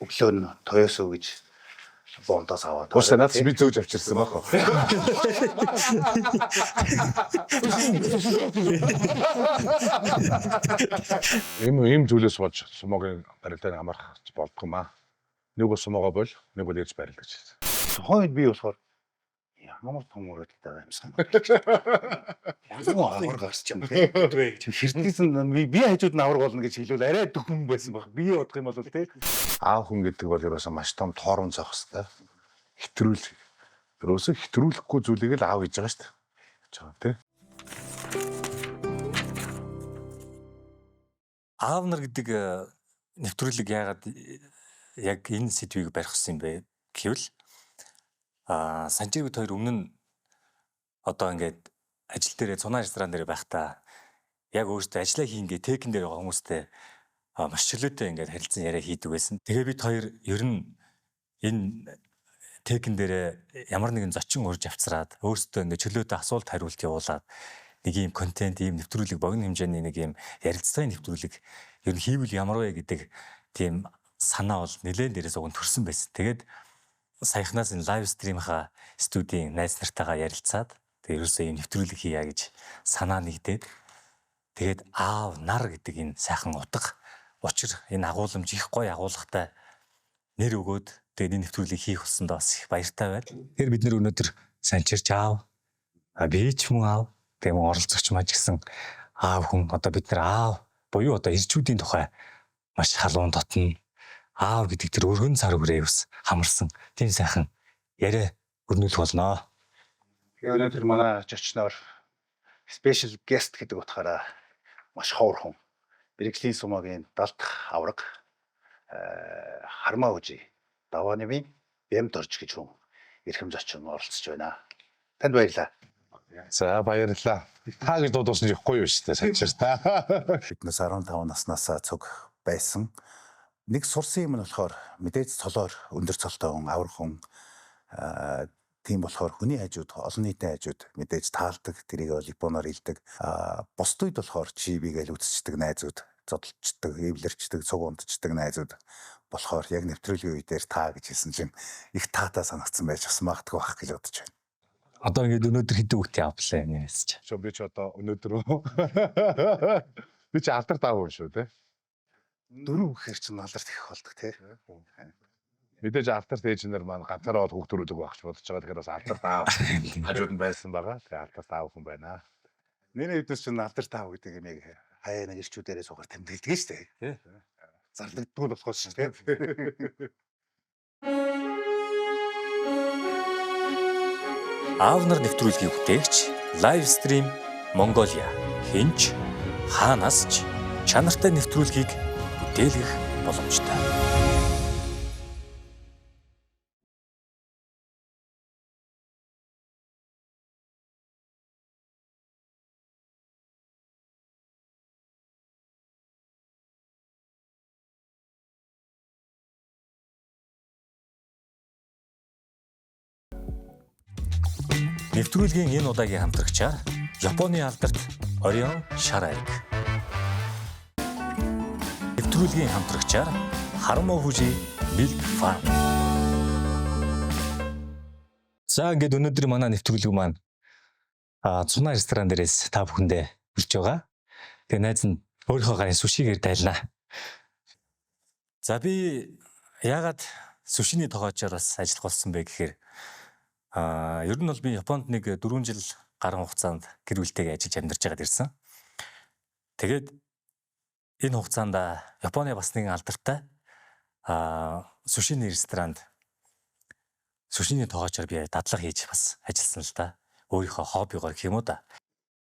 өглөө нь Toyosu гэж бондоос аваад. Уушаа наад би зөөж авчирсан баах. Ийм зүйлээс болж сумогийн барилдааг амарх болдгоо маа. Нэг бол сумогоо бол нэг бол ээж барилдаж байсан. Хойд би болохоор ямар том өрөөдөлтэй юмсан. Ямар авар гарч юм бэ? Хэрдээсэн би хажууд нь авар болно гэж хэлвэл арай дөхөн байсан баг. Би бодох юм бол тий. Аав хүн гэдэг бол ерөөсөө маш том тоорон зоох хэвээр. Хэтрүүл. Ерөөсөө хэтрүүлэхгүй зүйлийг л аав хийж байгаа шүү дээ. Гэж байгаа тий. Аав нар гэдэг нэвтрүүлэг яагаад яг энэ сэдвийг барихсан юм бэ гэвэл Санжиргт хоёр өмнө нь одоо ингээд ажил дээрээ цунаа ресторан дээр байхдаа яг өөртөө ажиллаа хийнгээ текэн дээр байгаа хүмүүстэй маш чөлөөтэй ингээд харилцан яриа хийдэг байсан. Тэгээ бид хоёр ер нь энэ текэн дээрээ ямар нэгэн зочин урьж авцраад өөртөө ингээд чөлөөтэй асуулт хариулт явуулаад нэг юм контент, ийм нэвтрүүлэг богино хэмжээний нэг юм ярилцлагын нэвтрүүлэг ер нь хийвэл ямар вэ гэдэг тийм санаа бол нэлээд дээрээс уг нь төрсэн байсан. Тэгээд саяхнаас энэ лайв стримийнхаа студийн найз нартайгаа ярилцаад тэгээд ерөөсөө юм нэвтрүүлэг хийя гэж санаа нэгдээд тэгээд аав нар гэдэг энэ сайхан утга учир энэ агуулмж их гоё агуулгатай нэр өгөөд тэгээд энэ нэвтрүүлгийг хийх болсондоо бас их баяртай байна. Тэгэхээр бид нэр өнөөдөр Санчирч аав би ч мөн аав тэгээд мөн оролцогч маа гэсэн аав хүн одоо бид нар аав буюу одоо ирчүүдийн тухай маш халуун дотно аав гэдэг тэр өргөн цар хүрээ ус хамарсан тийм сайхан яриа өрнүүлэх болно. Тэгээ өнөөдөр манай зочноор special guest гэдэг утгаараа маш ховор хүн. Бэрэглийн сумогийн 70 дахь авраг Хармаа үжи Даваанымын Бямд орж гэж хүн эрхэм зочин оролцож байна. Танд баярлалаа. За баярлалаа. Та гэж дуудсан ч ихгүй юу шүү дээ Санчир та. Биднээс 15 наснаас цуг байсан. Нэг сурсан юм нь болохоор мэдээж цолоор өндөр цолтой хүн, авар хүн тийм болохоор хүний хажууд олон нийтийн хажууд мэдээж таалдаг, тэрийг бол японоор хэлдэг. Бусд үед болохоор чибигээл үзчихдэг найзууд, зодолчдаг, эвлэрчдэг, цуг ундчдаг найзууд болохоор яг нэвтрүүлгийн үедэр та гэж хэлсэн чинь их таатай санагдсан байж бас магадгүй байх гэж бодож байна. Одоо ингээд өнөөдөр хэдэн хүүхдээ авлаа нэрээс чи. Би ч одоо өнөөдөр би ч алдар таа хүн шүү те. 4 гэхэр чинь алдарт их болдог тий. Мэдээж алдарт ээжнэр маань ганцаараа бол хүүхдөрүүлэг багч бодож байгаа. Тэгэхээр бас алдарт аав хажууд нь байсан байгаа. Тэгээ алдарт аав хүн байна. Миний хэдээс чинь алдарт аав гэдэг юм яг хаяа нэг ирчүүдээрээ сугаар тэмдэглэдэг шүү дээ. Тий. Зарлагддгүй болохоос шүү тий. Аав нар нэвтрүүлгийг бүтээгч Live Stream Mongolia хинч хаанаас ч чанартай нэвтрүүлгийг бүтээлгэх боломжтой. Нэвтрүүлгийн энэ удаагийн хамтрагчаар Японы алдарт Orion шар аяг. Нэвтрүүлгийн хамтрагчаар Хармаа үжи Milk Farm. За ингээд өнөөдөр манай нэвтрүүлэг маань цунаа ресторан дээрээс та бүхэндээ хүрч байгаа. Тэгээ найз нь өөрийнхөө гарын сушигээр дайлнаа. За би яагаад сушины тоогоочоор бас ажиллах болсон бэ гэхээр ер нь бол би Японд нэг 4 жил гарсан хугацаанд гэр бүлтэйгээ ажиллаж амьдарч байгаад ирсэн. Тэгээд энэ хугацаанд Японы бас нэгэн алдартай сушины ресторанд сушины тоогоочоор би дадлага хийж бас ажилласан л да. Өөрийнхөө хоббигоор гэх юм уу да.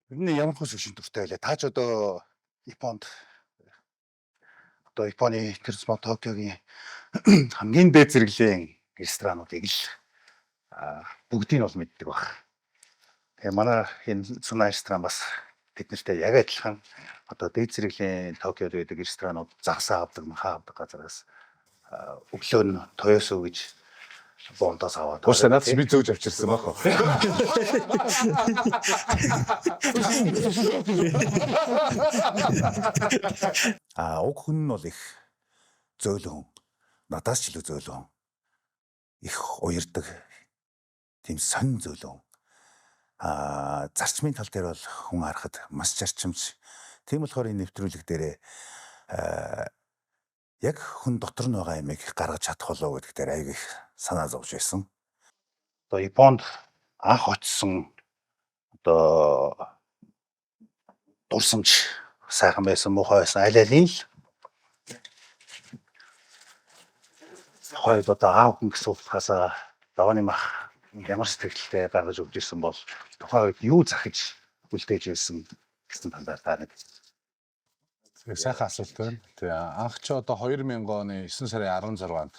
Энэ ямар хөө сушин дуртай байлаа. Та ч одоо Японд одоо Японы Терсмо Токиогийн хамгийн дээд зэрэглэлийн ресторануудыг л бүгдийг нь бол мэддэг баг. Тэгээ манай энэ цунаа ресторан бас тэднэртэй яг адилхан одоо дээд зэрэглэлийн Токиод байдаг ресторанууд загсаа авдаг, махаа авдаг газараас өглөө нь Toyosu гэж бондоос аваад. Уушаа наад би зөөж авчирсан баах. Уг хүн нь бол их зөөлөн хүн. надаас ч илүү зөөлөн их уярдаг тийм сонин зөөлөн зарчмын тал дээр бол хүн харахад маш зарчимч. Тийм болохоор энэ нэвтрүүлэг дээрээ яг хүн дотор нь байгаа юмыг гаргаж чадах болов гэдэг дээр аяг их санаа зовж байсан. Одоо Японд анх очсон одоо дурсамж сайхан байсан муухай байсан аль алийн л хоёр одоо аав хүн гэсэн утгаас давааны мах ямар сэтгэлтэй гаргаж өгч ирсэн бол тухайн үед юу захиж үлдээж ирсэн гэсэн талаар та нэг Сайхан асуулт байна. Тэгээ анх ч одоо 2000 оны 9 сарын 16-нд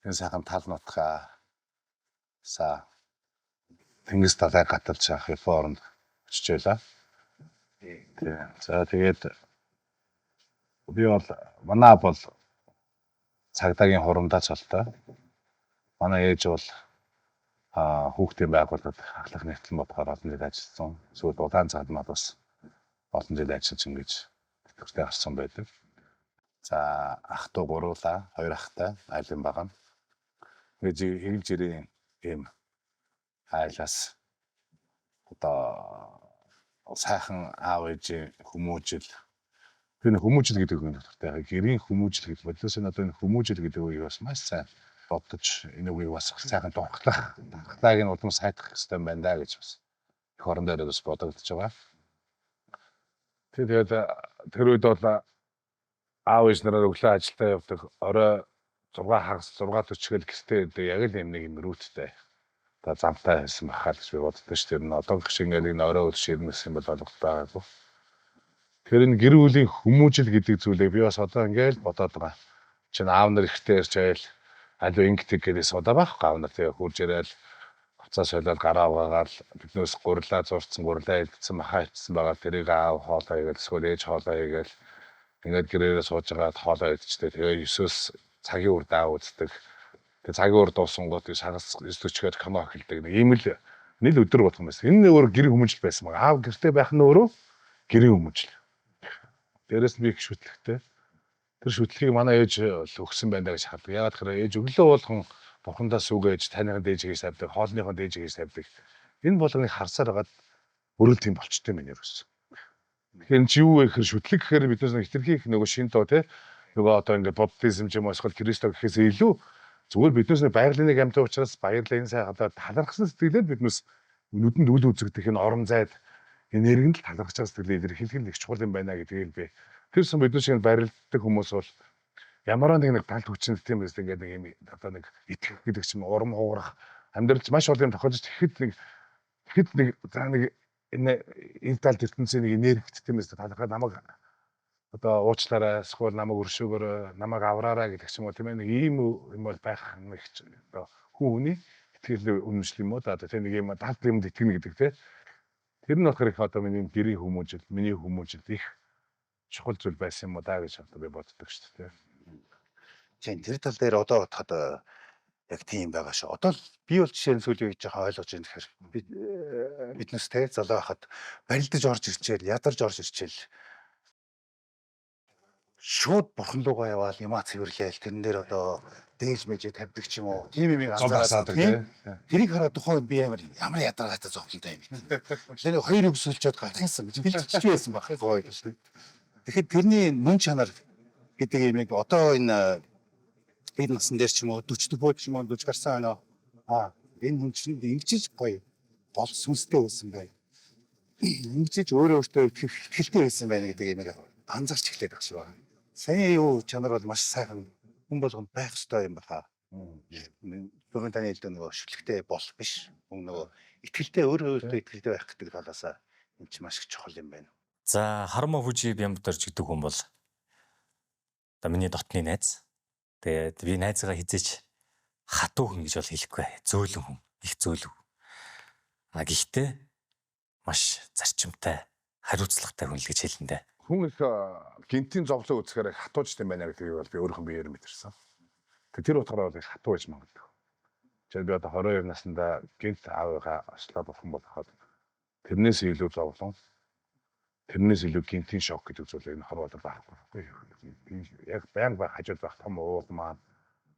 энэ сайхан тал нутгаа Тэнгис далай гаталж авах реформд очиж байлаа. За тэгээд би бол манай бол цагдаагийн хурамдаа цолтой. Манай ээж бол хүүхдийн байгууллагад ахлах нэгтлэн бодохоор олон жил ажилласан. Сүүлд удаан цаадмад бас олон жил ажиллаж ингэж тэтгэвртэй гарсан байдаг. За ах トゥ гуруула, хоёр ахтай айлын байгаа. Ингэж хэрэг жирийн ийм айлаас одоо сайхан аав ээжийн хүмүүжил. Тэр хүмүүжил гэдэг үг нөтөртэй. Гэрийн хүмүүжил гэдэг бодлоос энэ одоо энэ хүмүүжил гэдэг үгийг бас маш сайн бодож энэ үгийг бас сайхан дурхлах, дархлааг нь улам сайтгах хэрэгтэй байна да гэж бас их орон дээр бас бодогдож байгаа. Тэгээд тэр үед бол аав ээж нараар өглөө ажилдаа явдаг. Орой 6 хагас 6:40 гэртээ яг л юм нэг юм рүүттэй. Одоо замтай байсан бахаа гэж би боддог шүү дээ. Одоо гэх шиг ингээд нэг орой өдөр ширмэс юм бол ойлгох байгаагүй. Тэгэхээр энэ гэр бүлийн хүмүүжил гэдэг зүйлийг би бас одоо ингээд бодоод байгаа. Чин аав нар ихтэй ярьж байл аль ингэдэг гэдээс удаа байхгүй аав нар тэгээ хурж ирээл хуцаа солиод гараа угаагаал биднээс гурлаа зурцсан гурлаа илтсэн махаа ичсэн байгаа тэрийг аав хоолоо игээл эсвэл ээж хоолоо игээл ингээд гэрээрээ сууж байгаа хоолоо идчихтэй тэгээ 9-с цагийн үр даав үздэг. Тэгээ цагийн үр дуусан гот сагас 9:40-ээр кино эхэлдэг. Ийм л нийл өдөр болох юм байсан. Энэ өөр гэрийн хүмүүжил байсан баг. Аав гэртээ байх нь өөрөө гэрийн хүмүүжил. Дээрээс нь би их шүтлэгтэй. Тэр шүтлгийг манай ээж өгсөн байна гэж хардаг. Яагаад гэхээр ээж өглөө болгон бурхандаа сүгээж таныхын дээжийг савдаг, хоолныхоо дээжийг савдаг. Энэ болгоныг харсаар хагаад өрөөл тийм болчтой юм ерөөс. Тэгэхээр чи юу вэ гэхээр шүтлэг гэхээр биднээс нэг хитрхийх нөгөө шинтоо тий нөгөө одоо ингээд буддизм ч юм уу эсвэл Христо гэхээс илүү зүгээр биднээс нэг байгалийн нэг амьтан учраас баярлалаа энэ сайн одоо талархсан сэтгэлээр биднээс нүдэнд үл үзэгдэх энэ орон зайд энергинд л талархаж байгаа сэтгэлээр илэрхийлэх нь их чухал юм байна гэдгийг би тэр сан бидний шиг барилддаг хүмүүс бол ямар нэг талт хүчнэл тийм үст ингээд нэг юм одоо нэг итгэх гэдэг чинь урам хугарах амьдралд маш олон юм тохиолдож тэгэхэд нэг за нэг энэ талд ертөнцийн нэг энергит тийм үст талархаад намайг одоо уучлаарай эсвэл намайг өршөөгөөрэй намайг авраарай гэдэг ч юм уу тийм ээ нэг ийм юм бол байх нэг одоо хүний итгэл үнэмшил юм уу да тийм нэг юм талт юмд итгэнэ гэдэг тийм тэр нь болохоор их одоо миний гэрийн хүмүүжил миний хүмүүжил их чухал зүйл байсан юм уу да гэж одоо би боддог шүү дээ. тийм тэр тал дээр одоо бодоход яг тийм байгаа шүү. Одоо л би бол жишээ нь сүүлийн үед жоохон ойлгож байна гэхээр биднес те залуу хахад барилдаж орж ирчээл ядарж орж ирчээл шууд бурхан руугаа яваал юмаа цэвэрлээл тэрэн дээр одоо дээж мэжээ тавьдаг ч юм уу тийм юм анзаараад тэрийг хараад тухайн би ямар ядаргаатай зовлонтой юм. Тэгэхээр хоёр өсөлчөөд гарахсан гэж бэлтжиж байсан баг гоё шүү. Тэгэхэд тэрний мөн чанар гэдэг юмыг одоо энэ бид насан дээр ч юм уу 40 дэх ч юм уу 40 гарсан байна. Энэ хүн чинь ингэжиж гоё гол сүнстэй байсан бай. Ингэжиж өөрөө өөртөө ихтэй байсан байна гэдэг юмыг анзаарч эхлэх байх шүү. Сайн юу чанар бол маш сайхан хүн болгонд байх ёстой юм байна. Бүгэн таны хэлдэг нөгөө шүтлэгтэй болох биш. Хүн нөгөө итгэлтэй өөрөө итгэлтэй байх гэдэг талаас энэ чинь маш их чухал юм байна. За Хармо Фужи Бямбатарч гэдэг хүн бол одоо миний дотны найз. Тэгээд би найзгаа хизээч хатуу хүн гэж бол хэлэхгүй. Зөөлөн хүн, их зөөлөв. Гэхдээ маш зарчимтай, хариуцлагатай хүн л гэж хэлэндэ. Хүн их гинтийн зовлон үзэхээр хатуужтай байна гэдгийг бол би өөрийнхөө биеэр мэдэрсэн. Тэр утгаараа бол хатуу гэж магадгүй. Жишээ нь би одоо 22 наснда гинт аавыгаа ослоо болох юм болоход тэрнээс илүү зовлон, тэрнээс илүү гинтийн шок гэдэг зүйлийг нөхөр бол байхгүй. Яг баян хажууд байх том уул маань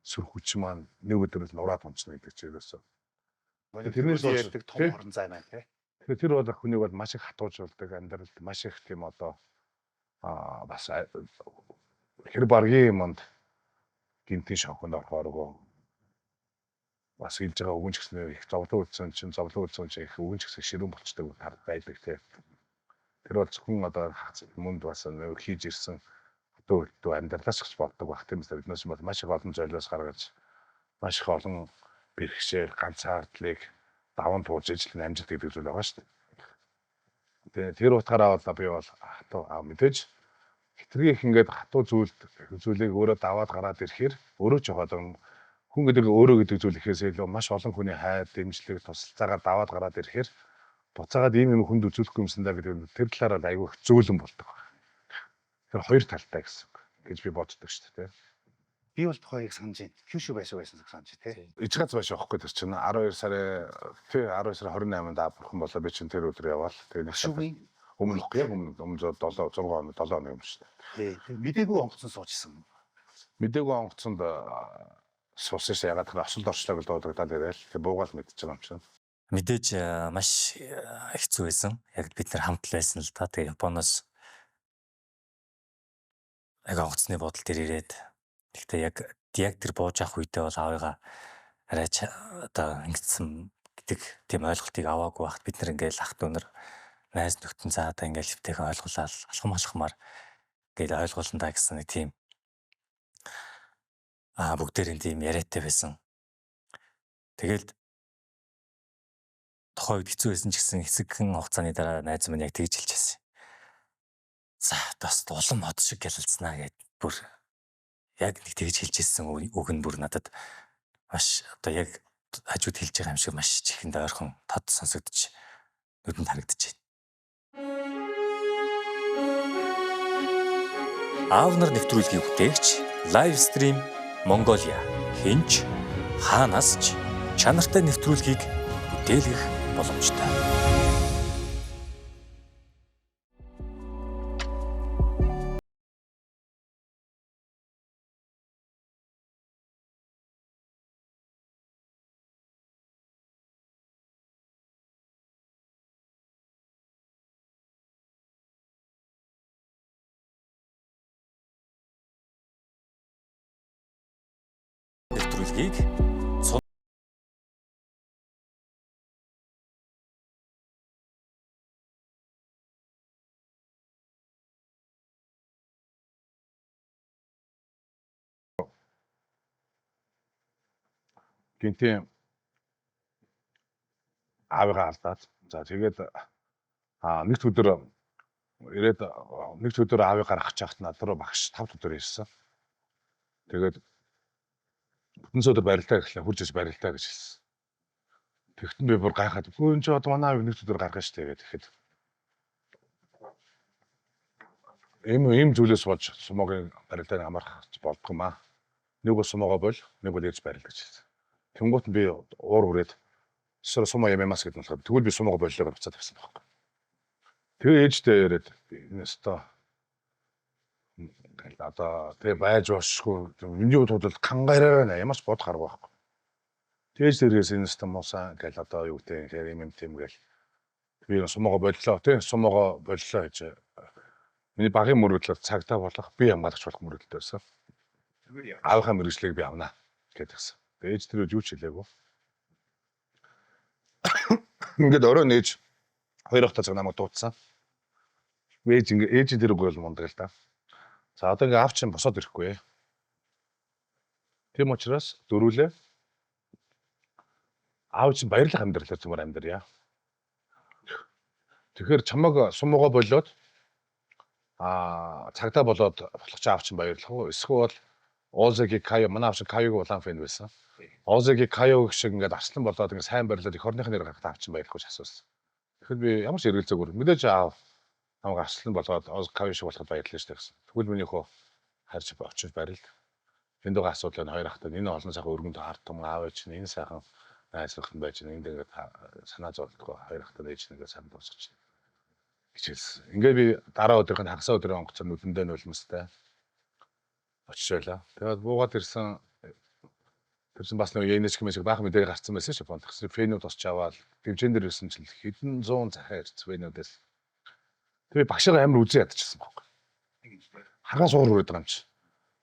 сүр хүч маань нэг өдрөөр нураад онцно гэдэг чинь ерөөсөө. Тэрнээс ярьдаг том орон зай маань тий. Тэгэхээр тэр бол хүнийг бол маш их хатуужуулдаг, амьдралд маш их тийм одоо бас хэр баргийн юмд гинтийн шавханд орохооргоо бас илж байгаа өвгөн ч гэсэн их зовлон үлдсэн чинь их өвгөн ч гэсэн ширүүн болчдаг хард байдаг тий. Тэр бол зөвхөн одоо мөнд бас нэг хийж ирсэн хатуу амьдралаас ч болдог баг тийм үстэй биднээс бол маш их олон золиос гаргаж маш их олон бэрхшээл ганцаардлыг даван туулж ижил амжилт гэдэг зүйл байгаа шүү дээ. Тэр утгаараа бол би бол хатуу мэдээж хитрхи их ингээд хатуу зүйлийг өөрөө даваад гараад ирэхээр өөрөө ч одоо хүн гэдэг өөрөө гэдэг зүйл ихээс илүү маш олон хүний хайр дэмжлэг тусалцаагаар даваад гараад ирэхээр буцаагаад ийм юм хүнд үзүүлэхгүй юмсан даа гэдэг тэр талаар айгүй их зөөлөн болдог. Тэр хоёр талтай гэсэн гэж би боддог шүү дээ. Би бол тухайг санаж байна. Хьюшүү байсан санаж тий. Ижгац байж байхгүй тэр чинь 12 сарын 28-нд бурхан болоо би чинь тэр өдөр яваал. Тэгээ нэг Хьюшүүгийн өмнөх 7 хоног юм шүү дээ. Тий. Мдээгүй онгоцсон суужсэн. Мдээгүй онгоцсонд суусан шээ ягаад тэр осолд орчлоо гэж дуудагдаад ирээл. Тэгээ буугаал мэдчихэж байгаа юм чинь. Мэдээж маш хэцүү байсан. Яг бид нар хамт л байсан л та. Тэгээ Японоос яг онгоцны бодол дээр ирээд гэхдээ яг тэр бууж авах үедээ бол аавыгаа арай одоо ингэсэн гэдэг тийм ойлголтыг аваагүй байхад бид нар ингээл ах дүүнэр найз нөхдөн цаадаа ингээл хөвтэйгээ ойлгуулаад алхамаар гээд ойлгууландаа гэсэн нэг тийм бүгдээрээ тийм яриатай байсан. Тэгэл тухайн үед хэцүү байсан ч гэсэн хэсэгхэн хугацааны дараа найз минь яг тэгж хэлж байсан. За бас улам мод шиг гялалцнаа гэд бүр яг нэг тэгж хэлж ирсэн үг нь бүр надад маш одоо яг хажууд хэлж байгаа юм шиг маш чихэнд ойрхон тод сонсогдож нүдэнд харагдаж байна. Аав нар нэвтрүүлгийг бүтээгч Live Stream Mongolia хинч хаанаас ч чанартай нэвтрүүлгийг бүтээлгэх боломжтой. Нэвтрүүлгийг Гинтийн аавыгаа алдаад за тэгээд нэг өдөр ирээд нэг өдөр аавыг гаргах чахт над руу багш 5 өдөр ирсэн. Тэгээд бүтэн өдөр барилтаа гэхлээр хурж иж барилтаа гэж хэлсэн. Тэгтэн би бүр гайхаад энэ ч одоо манай аав нэг өдөр гаргана штэ гэдэг. Тэгэхэд ийм зүйлээс болж сумогийн барилтааг амарх болдгоо маа. Нэг бол сумоогоо бол нэг бол ирж барил гэж хэлсэн. Тэнгуут нь би уур хүрээд сумаа ямаас гэдэг нь болохоор тэгвэл би сумоогоо боллоо буцаад тавьсан байхгүй. Тэгээ ээжтэй яриад энэ өстой одоо тэгээ байж бошгүй миний хувьд бол кангараа ямарч бод гарах байхгүй. Тэгэж тэргээс энэ өстой муусан гэл одоо юу гэдэг юм тийм гэл би сумоогоо боллоо тий сумоогоо боллоо гэж миний багийн мөрөдлөөр цагтаа болох би хамгаалагч болох мөрөдөлтэй байсан. Аавынхаа мэргэжлийг би авнаа гэдэгсэн. Ээж тэр юу ч хэлээгүй. Ингээд орой нээж хоёр дахь цаг намайг дуудсан. Ээж тэр үгүй бол мундаг л да. За одоо ингээ аав чинь босоод ирэхгүй. Тийм учраас дөрүүлээ аав чинь баярлах амьдралаар зүгээр амьдрья. Тэгэхээр чамайг сумуугаа болоод цагтаа болоод болох ч аав чинь баярлах уу? Эсвэл Озеги Кайо манай аав чинь Кайог улаан фэн байсан. Озеги Кайог шиг ингээд арслан болоод ингээд сайн барилаад эх орныхын нэр гаргахад аав чинь баярлах гэж асуусан. Тэгэхээр би ямар ч эргэлзээгүй мэдээж аав намайг арслан болоод Оз Кайо шиг болоход баярлалаа шүү дээ гэсэн. Тэгвэл минийхөө харж очиж барилд. Энд байгаа асуудал нь хоёр ахтад энэ олон сайхан өргөнд хартам аав чинь энэ сайхан найзлахын байж энд ингээд санаа зовлтгоо хоёр ахтад ээж нэгээ сайн дуусгач. Хичээлсэн. Ингээд би дараа өдрийн хагасаа өдрийн онгоцоор нүдэндээ нулимстай очиж байлаа. Тэгээд буугаад ирсэн Тэр чинь бас нэг янэж хэмээх баахан мэдээ гарцсан байсан Японд. Тэгсэн фэнүүд босч аваад дивжэн дээр ирсэн чинь хэдэн зуун захаа ирсэн фэнүүдээс. Тэгээ багшаа амар үзээ ядчихсан байхгүй. Хагас уур хүрээд байгаа юм чи.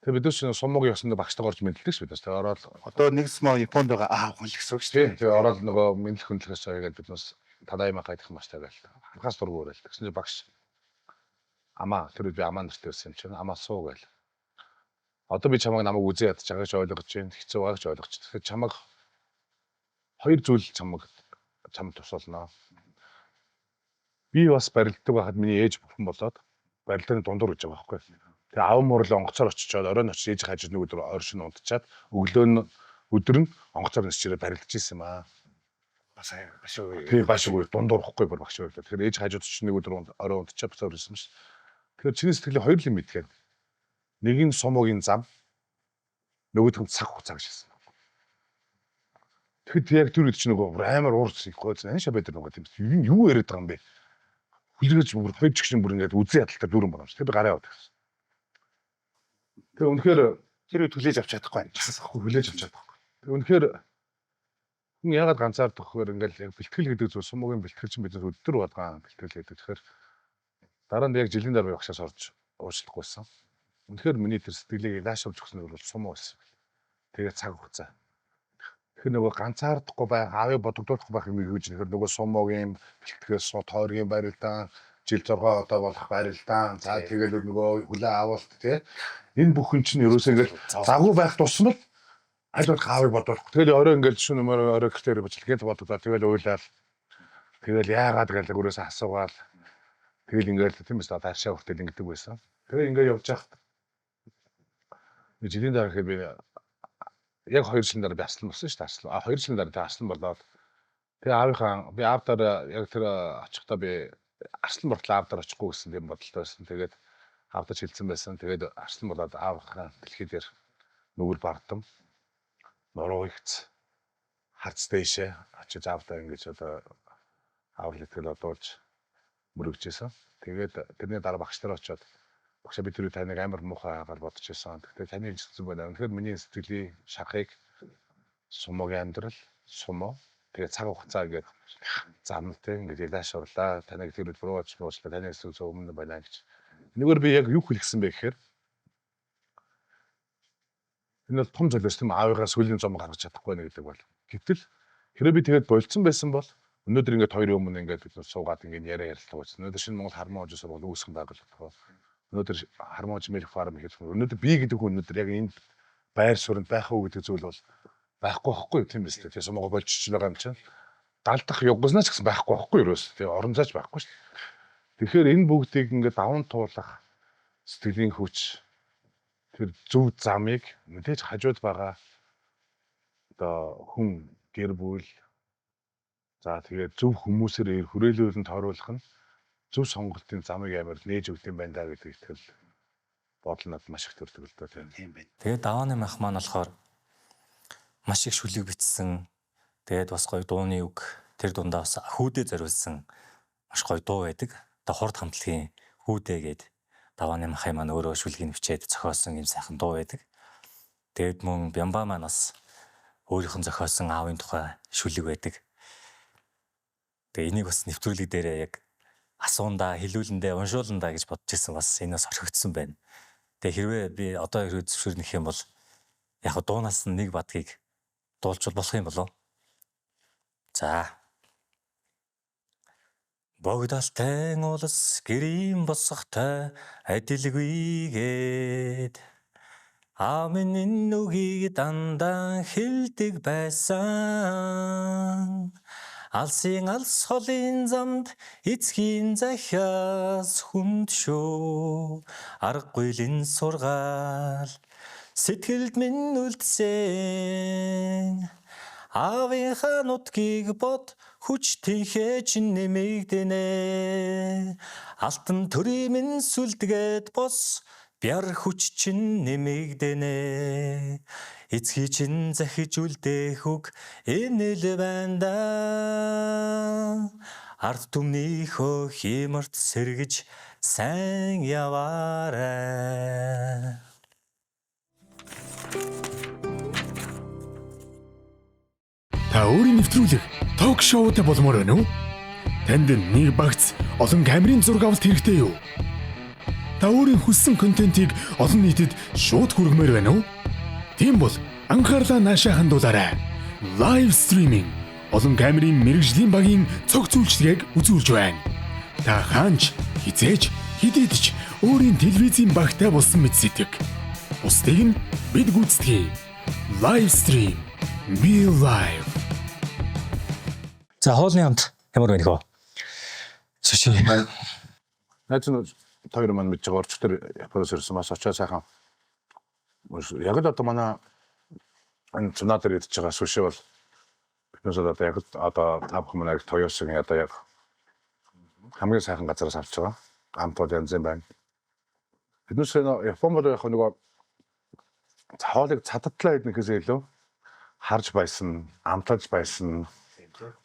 Тэгээ бид ч сумуугийн ёсонд багштайгаар орж мэдлдэг ш бид бас. Тэгээ ороод Одоо нэг смо Японд байгаа хүн л гэсэн үг шүү дээ. тэгээ ороод нөгөө мэдлэх хөндлөхөөс чагаад бид нас тадаима гайдах маштай гээл. Хагас дургуурал. Тэгсэн чинь багш амаа тэр би амаа нартай байсан юм чинь амаа суу гээл. Одоо би чамайг намайг үзээ ядж байгаа гэж ойлгож байна. Хэцүү байгаа гэж ойлгож. Тэгэхээр чамайг хоёр зүйл чамд тусалнаа. Би бас барилддаг байхад миний ээж бүхэн болоод барилдааны дундуур гэж байгаа байхгүй. Тэгээ ав муурлаа онгоцоор очичоод оройн очиж ээж хажууд нэг өдөр оршин унтчаад өдөр нь онгоцоор нисчээрээ барилдаж исэн юм аа. Бас шүү. Тэгээ башгүй дундуур ихгүй бүр багш байлаа. Тэгэхээр ээж хажууд очиж нэг өдөр орой унтчаад бас орсон ш. Тэгэхээр чиний сэтгэлийн хоёр юм мэдгээд нэг нь сумуугийн зам нөгөөх нь цаг хугацаа гэж хэлсэн. Тэгэхэд яг түр чинь нөгөө амар уурс ихгүй зэн шабэд нөгөө тийм юу яриад байгаа юм бэ? Хүлээж бүр хоёр чигшин бүр ингээд үзэн ядалтаар дүүрэн байгаа юм шиг. Тэгээ би гараа яваад гэсэн. Тэгээ үнэхээр Тэр үед хүлээж авч чадахгүй юм. хүлээж авч чадахгүй. Тэгээ үнэхээр хүн яагаад ганцаардах вэхээр ингээд яг бэлтгэл гэдэг зүйл сумуугийн бэлтгэл чинь бид өдөр болгоо бэлтгэл гэдэг. Тэгэхээр дараа нь яг жилийн дараа багшаас орж уучлахгүйсэн. Үнэхээр миний тэр сэтгэлийг наашруулж өгсөн нь бол сумуу байсан. Тэгээ цаг хугацаа. Тэгэхээр нөгөө ганцаардахгүй байх, аавыг бодогдуулахгүй байх юм гэж нэхэр нөгөө сумуугийн бэлтгэхээс тойргийн барилдаан, жил 6 одоо болох барилдаан, за тэгээд нөгөө хүлээ авалт тий. Энэ бүхэн чинь ерөөсөө ингээд загвар байх тусмал аль болох аавыг бодохгүй. Тэгэл орой ингээд шүн орой гэртээр бичлэгээд бодогдоо тэгэл уйлал. Тэгэл яагаад гэж өөрөөсөө асуугаал. Тэгэл ингээд тийм ээ таашаа хүртэл ингэдэг байсан. Тэгээ ингээд явж яхад жилийн дараа гэхэд би яг 2 жилийн дараа би аслан болсон шүү дээ. 2 жилийн дараа аслан болоод тэгээ аавынхаа би аавдаар яг тэр очихдоо би аслан болтлоо аавдаар очихгүй гэсэн тийм бодолтой байсан. Тэгээд аавдаж хэлсэн байсан. Тэгээд аслан болоод аавынхаа дэлхий дээр нүгэр бардам. Нуруу ихц харц дэшээ очиж аавдаа ингэж одоо аавл итгэл одуулж мөрөгжсэн. Тэгээд тэрний дараа багш нар очоод багш би тэр таныг амар муухай агаар бодож байсан. Тэгтээ таны хэлсэн байна. Тэгэхээр миний сэтгэлийн шахахыг сумуугийн амьдрал, сумуу тэгээ цаг хугацаа гэдэг замтай ингэж яашруулаа. Таныг тэр рүү уучлаа. Таны эсвэл өмнө байна гэж. Энэгээр би яг юу хэлсэн бэ гэхээр энэ бол том зүйлс тийм аавыгаа сүлийн зам гаргаж чадахгүй нэ гэдэг бол. Гэтэл хэрэв би тэгээд болцсон байсан бол өнөөдөр ингээд хоёрын өмнө ингээд бид суугаад ингээд яриа ярилцлаа байсан. Өнөөдөр шинэ Монгол хармаа хожиж сургууль үүсгэн байгуулдаг. Өнөөдөр хармаа хожиж мэлх фарм хийж өнөөдөр би гэдэг хүн өнөөдөр яг энэ байр суурьнд байх уу гэдэг зүйл бол байхгүй байхгүй тийм биз дээ. Тэгээ сумгаа болчих байгаа юм чинь. Далдах юггаснаач гэсэн байхгүй байхгүй юус. Тэгээ орон зайч байхгүй шүү дээ. Тэгэхээр энэ бүгдийг ингээд даван туулах сэтгэлийн хүч тэр зөв замыг мэдээж хажууд байгаа одоо хүн гэр бүл за тэгээд зөв хүмүүсээр хүрээлүүлэн тооруулах нь зөв сонголтын замыг амар нээж өгд юм байна да гэдэг итгэл бодол над маш их төрдөг л доо тийм байна. Тэгээд давааны мах маань болохоор маш их шүлэг бичсэн. Тэгээд бас гоё дууны үг тэр дундаа бас хүүдээ зориулсан маш гоё дуу байдаг. Одоо хурд хамтлагийн хүүдээ гээд давааны махын маань өөрөө шүлгийг бичээд зохиосон юм сайхан дуу байдаг. Тэгээд мөн Бямба маань бас өөрийнх нь зохиосон аавын тухай шүлэг байдаг. Тэгээ энийг бас нэвтрүүлэг дээрээ яг асуундаа, хэлүүлэндээ, уншууландаа гэж бодож ирсэн бас энэс орхигдсон байна. Тэгээ хэрвээ би одоо хэрвээ зөвшөөрнөх юм бол яг дуунаас нэг бадгийг дуулжвал болох юм болов? За. Богдалтай улс гэрийн босготой адилгүйгээд амин нүгийг дандаа хэлдэг байсан. Алсын алс холын замд эцгийн захиас хүнд шүү. Аргагүй лин сургаал сэтгэлд минь үлдсэн. Аавынхаа нутгийг бод хүч тийхээ чин нэмэгдэнэ. Алтан төрийн минь сүлдгээд бос бяр хүч чин нэмэгдэнэ. Эцгий чин захиж үлдээх үг энэ л байна да. Ард түмнийхөө химарт сэргэж сайн яваарай. Та өөрийн нэвтрүүлэг ток шоутай болмоор байна уу? Танд нэг багц олон камерын зураг авалт хэрэгтэй юу? Та өөрийн хүссэн контентийг олон нийтэд шууд хүргэмээр байна уу? Тийм бол анхаарлаа наашаа хандуулаарай. Live streaming олон камерын мэрэгжлийн багийн цог зүйлчлэгийг үзүүлж байна. Та хаанч хизээж хидэд ч өөрийн телевизийн багтай болсон мэт сэтгэг. Бусдыг нь бид гүйцэтгэе. Live stream. Be live. За хоолны хамт ямар байна хөө? Суши. Найз нь хоёр маань мэдж байгаа орчтөр Японоос ирсэн бас очоо сайхан. Яг л одоо манай энэ цунаа дээр идэж байгаа суши бол биднээс одоо яг одоо тавх манай Toyoshi-гийн одоо яг хамгийн сайхан газараас авч байгаа. Амтууд янз юм байна. Биднээс Япон бол яг нөгөө хоолыг цадтлаа иднэхээс илүү харж байсан, амталж байсан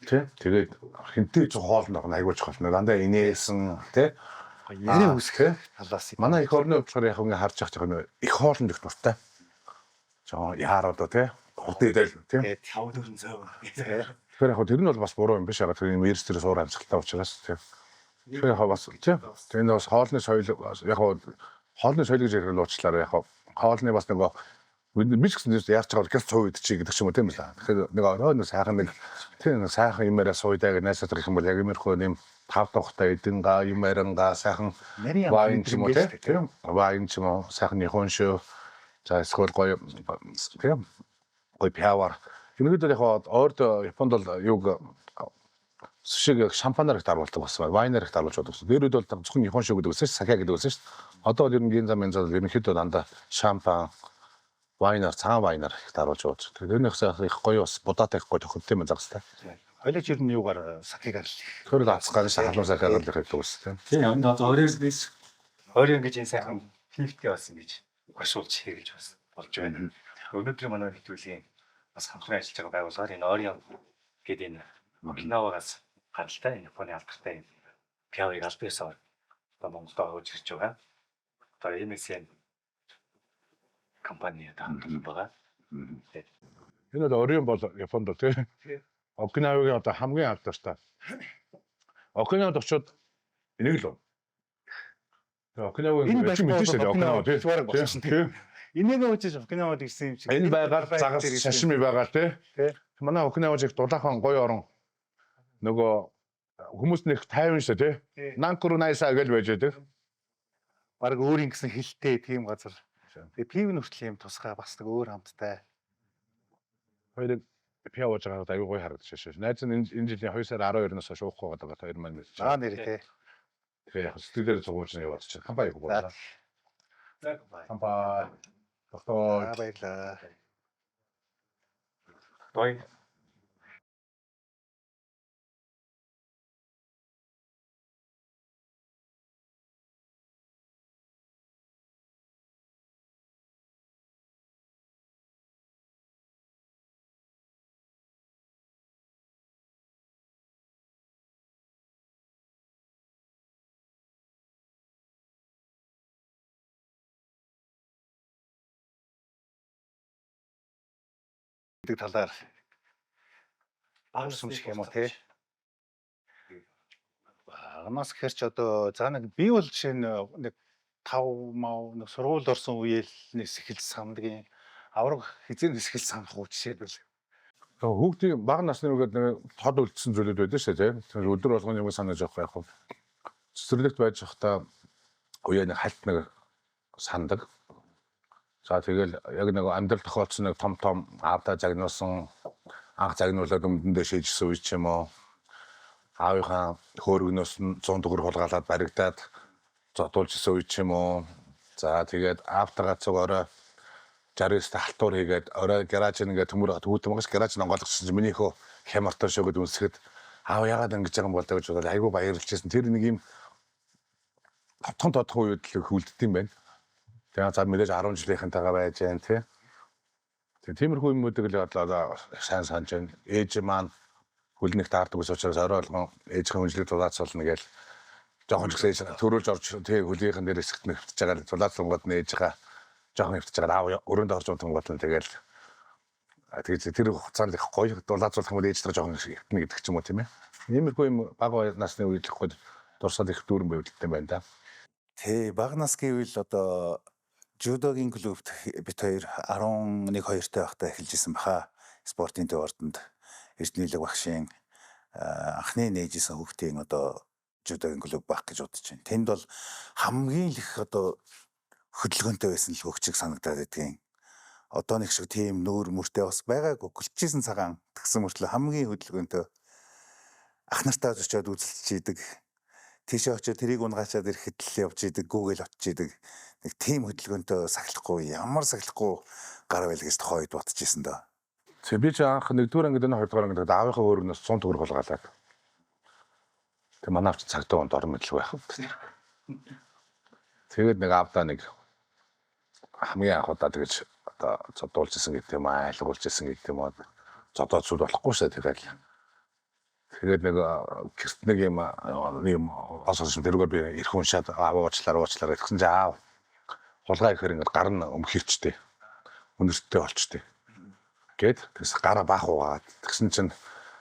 тий. Тэгээд хинтэй ч хоолнд авах айгууч хоолно. Дандаа инээсэн тий. Ярийн үсэх талаас Манай их орны болохоор яг ингэ харж байгаа нэг их хоолнд их дуртай. Жоо яар одоо тий. Урд идэл тий. тэгээд 5-4 цав. Тэгэхээр яг тэр нь бол бас буруу юм биш яг тэр мэрс дээр суур амьсгалтай учраас тий. Тэгэхээр яг бас тий. Тэгээд бас хоолны соёл яг хоолны соёл гэж ярил уучлаарай яг хоолны бас нөгөө биш гэсэн чинь яарч байгаа гэрч цуу идчих гэдэг ч юм уу тийм ээ. Тэгэхээр нэг сайхан нэг тийм сайхан юмараа суудаг найсаа төрөх юм бол яг иймэрхүү нэм тав тухтай эдэнга юмаранга сайхан вайн ч юм уу тийм вайн ч юм уу сайхан нихоншо за эсвэл гоё тийм гоё пиавар юмнууд яг орд Японд бол юг шиг шампанаар их даруулдаг болсон вайнаар их даруулж байдаг. Дээрүүд бол зөвхөн нихоншо гэдэг үсэн сакя гэдэг үсэн шүү дээ. Одоо бол ерөнхийдөө замын зал ерөнхийдөө дандаа шампан вайнаар цагаан вайнаар их даруулж байгаа. Тэрнийхээс их гоё бас будаатай их гоё тохиолдсон юм загстай. Хойлоч ер нь юугаар сакигаар л. Тэр ацгаан шахалуун сакигаар л их өгсөн тийм. Тийм одоо оройн гэж энэ сайхан 50 болсон гэж башуулж хийлж бас болж байна. Өнөөдөр манай хэвтүүлгийн бас хамтран ажиллаж байгаа байгууллагаар энэ Orion гэдэг энэ Окинавагаас гаралтай Японы алдартай пиавыг аль биесээр одоо Монголд авч ирж байгаа. Одоо MSN компани хамтран байгаа. Энэ бол Orion бол Японд тийм. Окинавагийн одоо хамгийн алдартай. Окинавад очиод энийг л. Окинавагийн Энэ мэдээж мэдээж шүү дээ Окинава тийм. Энийг өчөж Окинавад ирсэн юм шиг. Энэ байгаад загас шашми байгаа тийм. Манай Окинаваж их дулаахан гоё орон. Нөгөө хүмүүс нэг тайван шүү тийм. Нанкуру найсаа гэж байж байдаг. Бараг өөрийн гэсэн хилтэй тийм газар. Тэгээ пив нүртэл юм тусгай бас нэг өөр хамттай. Хоёрыг пиавж байгаа аюу гоё харагдаж шээ. Найз нь энэ жилийн 2 сар 12-наас хойш уухгүй байгаа хоёр маань мэдээж. Аа нэр тий. Тэгээ яг сэтгэлээр зугуулж яваад чи. Хамбай юу болоо. Хамбай. Доктор. Баярлаа. Той. Гэдэг талаар багс юм шиг юм уу тий. Багнаас гэхэр ч одоо за нэг би бол жишээ нь нэг 5 мав нэг сургуульд орсон үеэлнээс эхэлж самдгийн авраг хизээ нэсгэл самдах уу жишээ бол. Хүүхдийн бага насны үгээд нэг тод үлдсэн зүйлүүд байдаг шүү дээ. Тэр өдөр болгоны юм санаж явах яг. Цэцэрлэгт байж байхдаа уяа нэг хальт нэг сандаг. За тэгэл яг нэг амьдрал тохиолдсон нэг том аавдаа загнуулсан анх загнуулаад өмдөндөө шийдсэн үе ч юм уу. Аавынхаа хөөргнөөс нь 100 төгрөг хулгайлаад баригдаад зодуулжсэн үе ч юм уу. За тэгээд аавтайгаа цугаараа 69-т халтуур хийгээд орой гараж нэгээ төмөр төвөтөн магаш гараж онгойлгосон чинь минийхөө хямартаа шөөгд үнсгэд аав яагаад ингэж байгаа юм бол гэж бодоод айгүй баярлжсэн. Тэр нэг юм тодхон үед л хүлддэм байна. Тэгээ за мэдээж 10 жилийнхэнтэйгээ байж гэн тий. Тэгээ тиймэрхүү юмнуудыг л одоо сайн санаж байна. Ээж маань хөлнөх таардаг ус учраас орой болгон ээжийн хүнжлэг дулаацуулна гээл жоохон ч гэсэн төрүүлж орж тий хөлийнхэн дээр хэсэгт нэвтэж байгаа дулаацуулгад нээж байгаа жоохон нэвтэж байгаа аав өрөөнд орж унтан бодлоо тэгэл Тэгээд тэр хугацаанд их гоё дулаацуулах юм бол ээж нар жоохон ихтэн гэдэг ч юм уу тийм ээ. Иймэрхүү юм бага насны үед их гол дурсаад их дүүрэн байвалтай байна да. Тэ бага насгийн үйл одоо жудогийн клубт бит хоёр 11-2 байхдаа эхэлж исэн баха. Спортын төвөрдөнд Эрдэнэлэг багшийн анхны нээжсэн хүүхдийн одоо жудогийн клуб байх гэж бодож байна. Тэнд бол хамгийн их одоо хөдөлгөөнтэй байсан л хөгчиг санагдаад байдгийн. Одоо нэг шиг тийм нүүр мөртэй бас байгаагүй. Гэлчижсэн цагаан тэгсэн мөртлөө хамгийн хөдөлгөөнтэй ах нартаа очиод үзэлцэж идэг. Тийшээ очиод тэрийг унгаачаад ирэхэд л явж идэг, гүүгээл очиж идэг. Нэг тийм хөдөлгөөнтэй сахилахгүй, ямар сахилахгүй гар байл гэж тохойд бодчихсон доо. Тэгээ би ч анх 1-р ангид энэ 2-р ангид аавынхаа өөрнөөс 100 төгрөг олгаалаад. Тэгээ манай авч цагтаа онд орон мэдлэг байх. Тэгээд нэг аавдаа нэг хамгийн анх удаа тэгэж одоо зодуулж исэн гэдэг юм аа, айлгуулж исэн гэдэг юм аа. Зодоод сүд болохгүй шээ тэгэл. Тэгээд нэг гэрт нэг юм осоош тэрүүгээр би ирэх уншаад уучлаар гэсэн чинь аав хулгай ихээр ингээд гар нь өмхөрчтэй. Өнөрттэй болчтой. Гэт тэгс гараа баах угаад тэгсэн чинь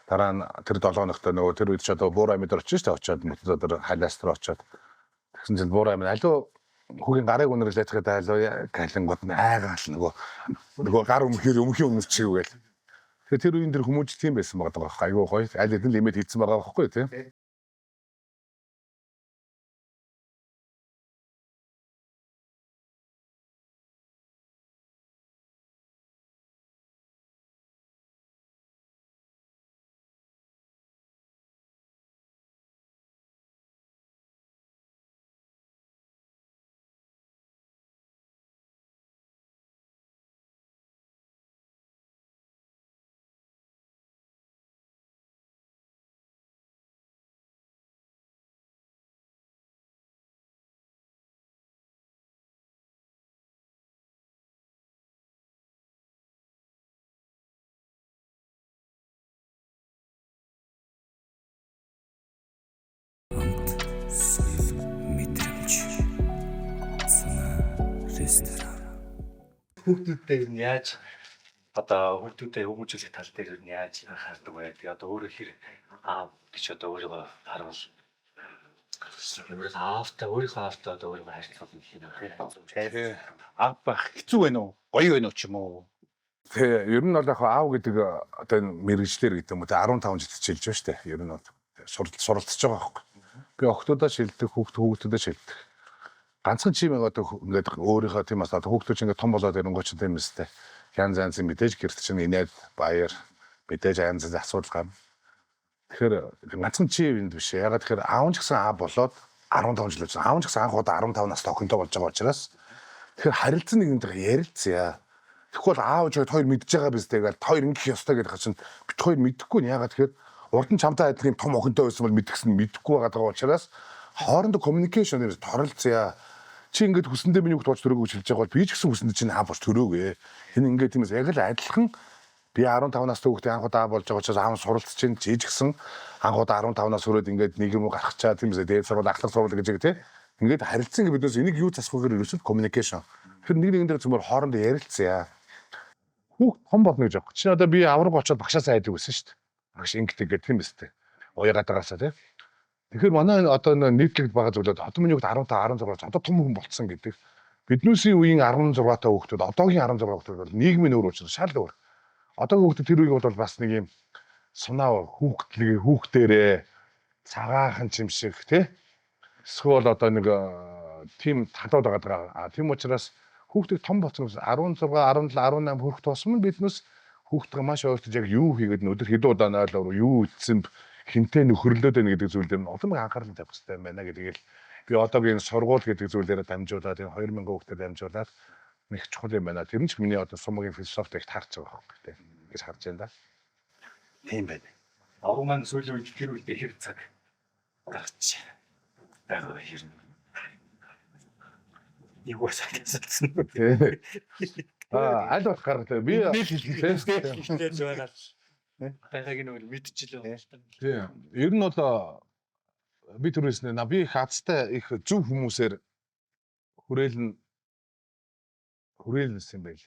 дараа нь тэр 7 хоногтой нөгөө тэр үед ч одоо буур амьд орчих штэ очиод мөтөд тэр халаастраа очиод тэгсэн чинь буур амьд алуу хүүгийн гарыг өнөрлөөд тэгэхэд алуу калингууд айгаал нөгөө гар өмхийн өнөрчихв гээл. Тэгээ тэр үеийн тэр хүмүүс тийм байсан байгаа даа. Айгуу гоё. Аль хэдийн лимит хийсэн байгаа байхгүй тийм. Хүүхдүүдтэй ер нь яаж одоо хүүхдүүдтэй хүмүүжүүлэх тал дээр ер нь яаж хардаг вэ? Тэгээ одоо өөрөө хэр аав гэж одоо өөрийгөө харуул. Өөрийнхөө аавтай одоо өөрийгөө хайрлах юм шиг. Аав байх хэцүү байна уу? Гоё байна уу ч юм уу? Тэгээ ер нь бол яг аав гэдэг одоо мэрэгчлэр гэдэг юм уу 15 жилд шилж байна штэ. Ер нь бол суралцж байгаа байхгүй. Би охтуудаа шилдэг, хүүхдүүдээ шилдэг. Ганцхан чим одоо ингээд өөрийнхөө тийм бас хүүхдүүд чинь ингээд том болоод ирэнгуй ч тийм үстэй. Янз янзын мэдээж гэрт чинь инээд баяр мэдээж янз янзын асуудал гарна. Тэгэхээр ганцхан чим энд биш. Ягаад тэгэхээр аав ч гэсэн аав болоод 15 жил байсан. Аав ч гэсэн анх удаа 15 настай охинтой болж байгаа учраас тэгэхээр харилцан нэгнтэйгээ ярилцъя. Тэгвэл аав ч хоёр мэдж байгаа биз тэгээд хоёр ингэх ёстой гэдэг чинь бит хоёр мэдэхгүй нь ягаад тэгэхээр урд нь чамтай адилхан том охинтой байсан бол мэдгсэн мэдэхгүй байгаа учраас хоорондоо коммуникашн нэрс торолцъя. Чи ингээд хүсэндээ миний хүүхд болж төрөөгүй шилж байгаа бол би ч гэсэн хүсэндээ чинь аав болж төрөөгүй. Энэ ингээд тиймээс яг л адилхан би 15 настай хүүхдээ анх удаа болж байгаа учраас аав суралцж чинь чи ч гэсэн анх удаа 15 нас хүрээд ингээд нэг юм гаргачаа тиймээс дээд сургууль ахлах сургууль гэж тий. Ингээд харилцсан ингээд биднээс энийг юу засахгүйгээр ерөөсөө коммуникашн. Тэгэхээр нэг нэгнээр зөвхөн хоорондоо ярилцъя. Хүүхд том болно гэж аахгүй. Чи одоо би авраг очоод багшаасаа айдаг байсан шүү дээ. Багш ингээд тийм биз дээ. Уяагаад байгаасаа тий. Тэгэхээр манай одоо нийтлэгд байгаа зүйлүүд одоо миний хүүхд 15 16 одоо том хүн болцсон гэдэг. Биднүүсийн үеийн 16 та хүүхдүүд одоогийн 16 хүүхдүүд бол нийгмийн өөр учраас шал өөр. Одоогийн хүүхдүүд тэр үеиг бол бас нэг юм сунаа хүүхдээрээ цагаахан чим шиг тий. Эсвэл одоо нэг тийм талууд байгаа. Тийм учраас хүүхдүүд том болсон гэсэн 16 17 18 хүрэх тусам биднээс хүүхдгээ маш өөртөө яг юу хийгээд өдөр хэдэн удаа нойлоор юу ицсэн хинтээ нөхөрлөөд байна гэдэг зүйл дээр нь улам анхаарал тавих хэрэгтэй юм байна гэдгийг би одоогийн сургууль гэдэг зүйлээрээ дамжуулаад энэ 2000 хүүхдэд дамжуулаад нэг чухал юм байна. Тэр нь ч миний одоо сумгийн философид их таарч байгаа хөөх гэдэг гэж харж байна да. Тийм байна. Аврал маань сүүлийн үед тэр үедээ хэр цаг гарч байгаа хэрэг. Юу асуултсан бэ? Аль болох гаргалаа. Би хэлж байгаа. Байгааг нь үл мэдчихлээ. Тийм. Ер нь бол би түрүүснээ би их азтай их зөв хүмүүсээр хүрээлсэн байл.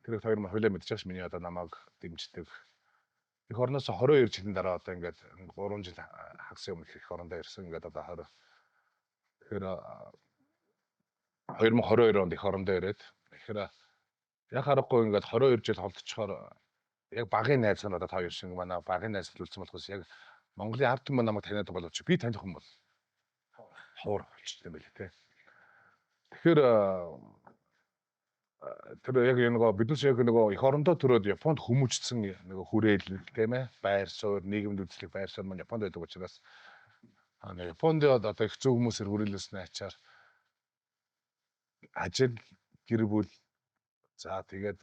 Тэр хоёр маань хойлоо мэдчихэж ш миний одоо намайг дэмждэг. Эх орноос 22 жилийн дараа одоо ингээд 3 жил хагас өмнө эх орондоо ирсэн. Ингээд одоо 20. Тэгэхээр 2022 онд эх орондоо ирээд тэгэхээр яг харахгүй ингээд 22 жил холдчихоор яг багын найз нь одоо та хоёр шиг манай багын найз төлөвлөсөн болохоос яг Монголын ард түмэн намайг таниад боловч би таних юм бол ховор болчихсон юм байл те. Тэгэхээр тэр яг нөгөө биднес яг нөгөө эх орондоо төрөөд Японд хүмүүжсэн нөгөө хүрээлэл тийм ээ байр суурь нийгэмд үзлэх байр суурь маань Японд байдаг учраас Японд одоо их зөв хүмүүсээр хүрээлүүлсэн ачаар ажил гэр бүл за тэгээд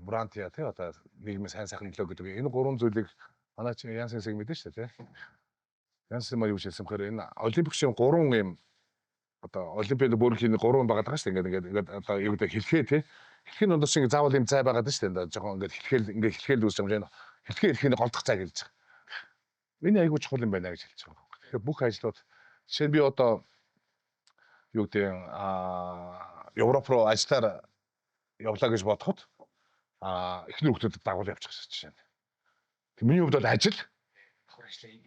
брандиа тий одоо нийгмийн сайн сайхан нөлөө гэдэг энэ гурван зүйлийг манай чинь Янс Сэг мэдэн шүү дээ тий. Янс маа юу хэлсэн бэхээр энэ олимпикийн 3 юм одоо олимпиад бүрийн 3 байгаа даа шүү дээ. Ингээд одоо юу гэдэг хэлхээ тий. Хэлхийн дондос ингэ заавал юм цай байгаа даа шүү дээ. Жохон ингээд хэлхээл үүсэж байгаа юм. Хэлхээ хэлхийн голдох цай гэлж байгаа. Энэ айгүй чухал юм байна гэж хэлж байгаа. Тэгэхээр бүх ажлууд жишээ нь би одоо юу гэдэг Европ руу ажиллаар явлаа гэж бодоход эхнэр хүүхдүүдэд дагуул явчих гэсэн чинь. Тэг миний хувьд бол ажил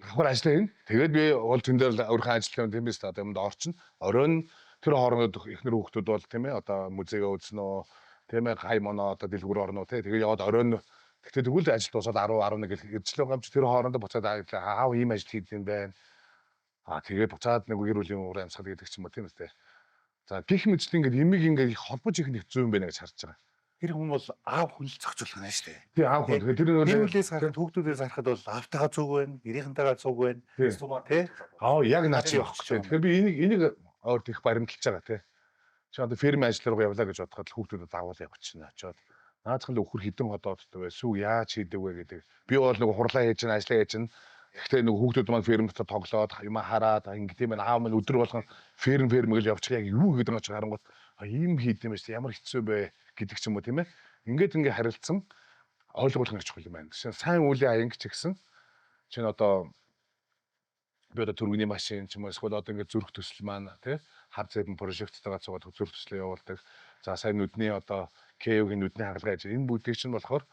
давхар ажиллаа юм. Тэгээд би уул тэн дээр өөрхөн ажиллах юм тийм биз одоо юмд орчин. Оройн тэр хооронд эхнэр хүүхдүүд бол тийм ээ одоо музейгээ үзнэ тийм ээ гай моно одоо дэлгүүр орно тий. Тэгээд яваад оройн тэгтээ тэгвэл ажил дуусаад 10 11 гэл иржлээ байгаа юм чи тэр хооронд буцаад аав ийм ажил хийх юм байна. Тэгээд буцаад нэг гэр бүлийн уур амьсгал гэдэг ч юм уу тийм үстэй. За гих мэдсэн ингээд имийг ингээд холбож их нэг зүүн байна гэж харж байгаа. Тэр хүн бол аав хүн л зохицуулах нь шүү дээ. Тий аав хүн. Тэр нийлүүлээс харахад хүүхдүүдээс харахад бол аавтайгаа зүг байна, гэрийнхэнтэйгээ зүг байна. Тий. Яг наа чи явах гэж. Тэгэхээр би энийг өөрт их баримталж байгаа тий. Чи одоо ферм ажил руу явлаа гэж бодоход хүүхдүүдэд давуул явчихна очоод наадхан л өхөр хідэн ходоодтой бай. Сүү яаж хийдэг вэ гэдэг. Би бол нэг хурлаа хийж байна, ажиллаа хийж байна. Гэхдээ нэг хүүхдүүд маань ферм дотор тоглоод юм хараад ингэ тийм аав маань өдөр болгон ферм гэж явчих яг юу гэдэг нь харангуут ийм хийдэм байж ямар хэцүү бэ гэдэг ч юм уу тийм ээ. Ингээд харилцсан ойлгуулах нь чухал юм байна. Жишээ нь сайн үеийн аянг ч гэсэн чинь одоо би одоо түргэний машин ч юм уу эсвэл одоо ингээд зүрх төсөл маань тий хар зэвэн прожекттайгаа цугаад зүрх төслөө явуулдаг. За сайн нүдний одоо КЕО-гийн нүдний хагалгаа хийж энэ бүгдийг чинь болохоор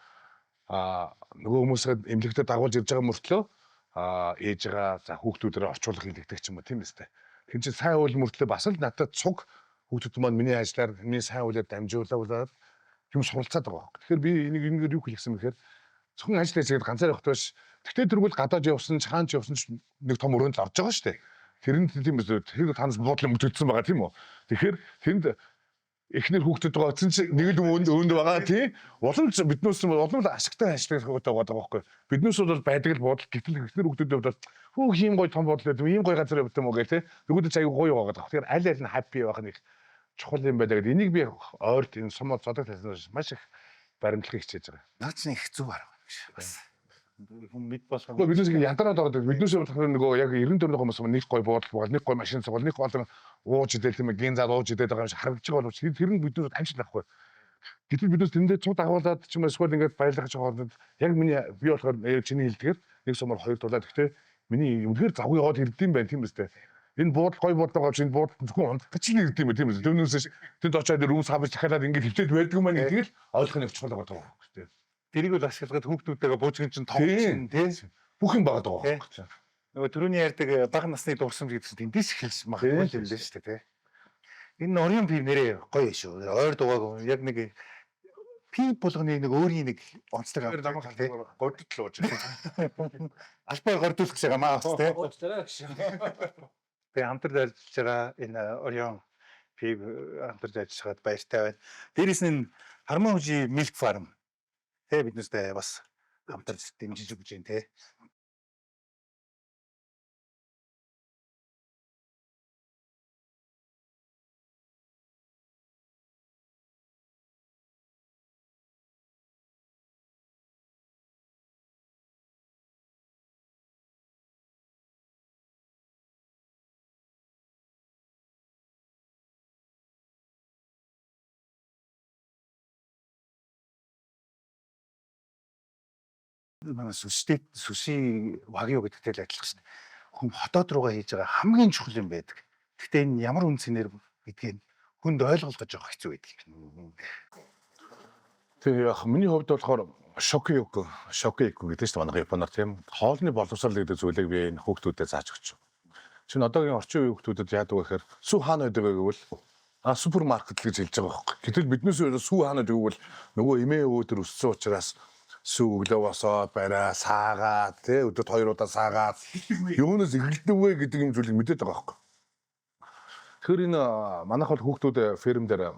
нөгөө хүмүүсээ эмнэлэгтээ дагуулж ирж байгаа мөртлөө ээжгаа за хүүхдүүдээр орчуулах хэлэгдэх ч юм уу тийм үстэй. Тэр чинь сайн үйл мөртлөө бас л надад цуг хүүхдүүд маань миний ажлаар миний сайн үйлээр дамжуулаад юм суралцаад байгаа. Тэгэхээр би энийг юу хэлсэн бэхээр зөвхөн ажил хийгээд ганцаар явах биш. Тэгтээ тэргүүл гадаад явсан, чаанч явсан нэг том өрөөнд орж байгаа шүү дээ. Тэрэнд тийм үстэй. Тэр танаас буудлын мөтөлдсөн байгаа тийм үү. Тэгэхээр тэнд эхнэр хүүхдүүд байгаа чинь нэг л өөнд байгаа тий. Уламж биднээс улам ашигтай ажиллах байгаа байхгүй. Биднээс бол байдаг л буудал гэтэл эхнэр хүүхдүүд бол хөө ийм гоё том буудал гэдэг ийм гоё газар явдаг юм уу гэх тий. Тэгвэл аягүй гоё байгаа. Тэгэхээр аль аль нь хаппи байх нэг чухал юм байдаг. Энийг би ойрт энэ сумод цодог талаас маш их баримтлахыг хичээж байгаа. Наад чинь их зүг арга гэж бас хүн мэд босгоо. Биднээс яндараад ороод биднээс болохоор нөгөө яг 94 хүмүүс нэг гой буудал бол нэг гой машин цугал нэг гол ууж идэл тийм ген зал ууж идэл байгаа юм шиг харагдаж байгаа боловч тэр нь биднээс амжилт байхгүй. Гэтэл биднээс тэндээ цуг дагуулад ч юм уу эсвэл ингээд баярлах гэж хооронд яг миний би болохоор чиний хэлдгээр нэг сумаар хоёр дулаад гэхдээ миний үнэхээр завгүй яваад ирдэм байх тийм үстэй. Энэ буудал гой буудал байгаа чинь буудал зөвхөн унтах гэж ирдэм байх тийм үстэй. Түүнээс тэнд очиад рүүм сабж дахиад ингээд хөвтөд байдаг юм байна гэдгийг ойлгох нь чухал байгаа гэдэг. Тэрийг бол ашигладаг хүүхдүүдтэйгээ буужгын чинь том чинь тий. Бүх юм байгаа даа байхгүй. Нөгөө түрүүний ярьдаг бага насны дурсамж гэдэгс тэндээс эхэлж магадгүй юм л шүү дээ тий. Энэ орон пив нэрээ гоё шүү. Ойр дугааг яг нэг пив болгоны нэг өөрийн нэг онцлог авдаг тий. Годд л ууж байгаа. Албаар гордуулах гэж байгаа маа тий. Уучлаарай гэж. Тэгээ хамтарч ажиллаж байгаа энэ Орион пив хамтарч ажиллаж байгаад баяртай байна. Дээрээс нь Харман хүжи Milk Farm тэ биднээсээ бас хамтарч дэмжиж өгч जैन тэ. Манай сүши вагио гэдэгтэй л адилхан шүү дээ. Хүн хотоод руугаа хийж байгаа хамгийн чухал юм байдаг. Гэхдээ энэ ямар үн цэнээр гэдгийг хүнд ойлголгож явах хэцүү байдаг. Тэгээ яг миний хувьд болохоор шокиоку гэдэг чинь манай Японоор тийм хоолны боловсрал гэдэг зүйлийг би энэ хүүхдүүдэд зааж өгч. Чинь одоогийн орчин үеийн хүүхдүүдэд яадаг вэ гэхээр сүү хаана байдаг вэ гэвэл супермаркет гэж хэлж байгаа байхгүй. Гэтэл биднээс сүү хаана байдаг гэвэл нөгөө эмээ өвдөр өссөн учраас сүү өглөө босоод бараа саагаад тий өдөрт 2 удаа саагаад юунаас эхэлдэг вэ гэдэг юм зүйлийг мэдээд байгаа байхгүй. Тэгэхээр энэ манайх бол хүүхдүүд ферм дээр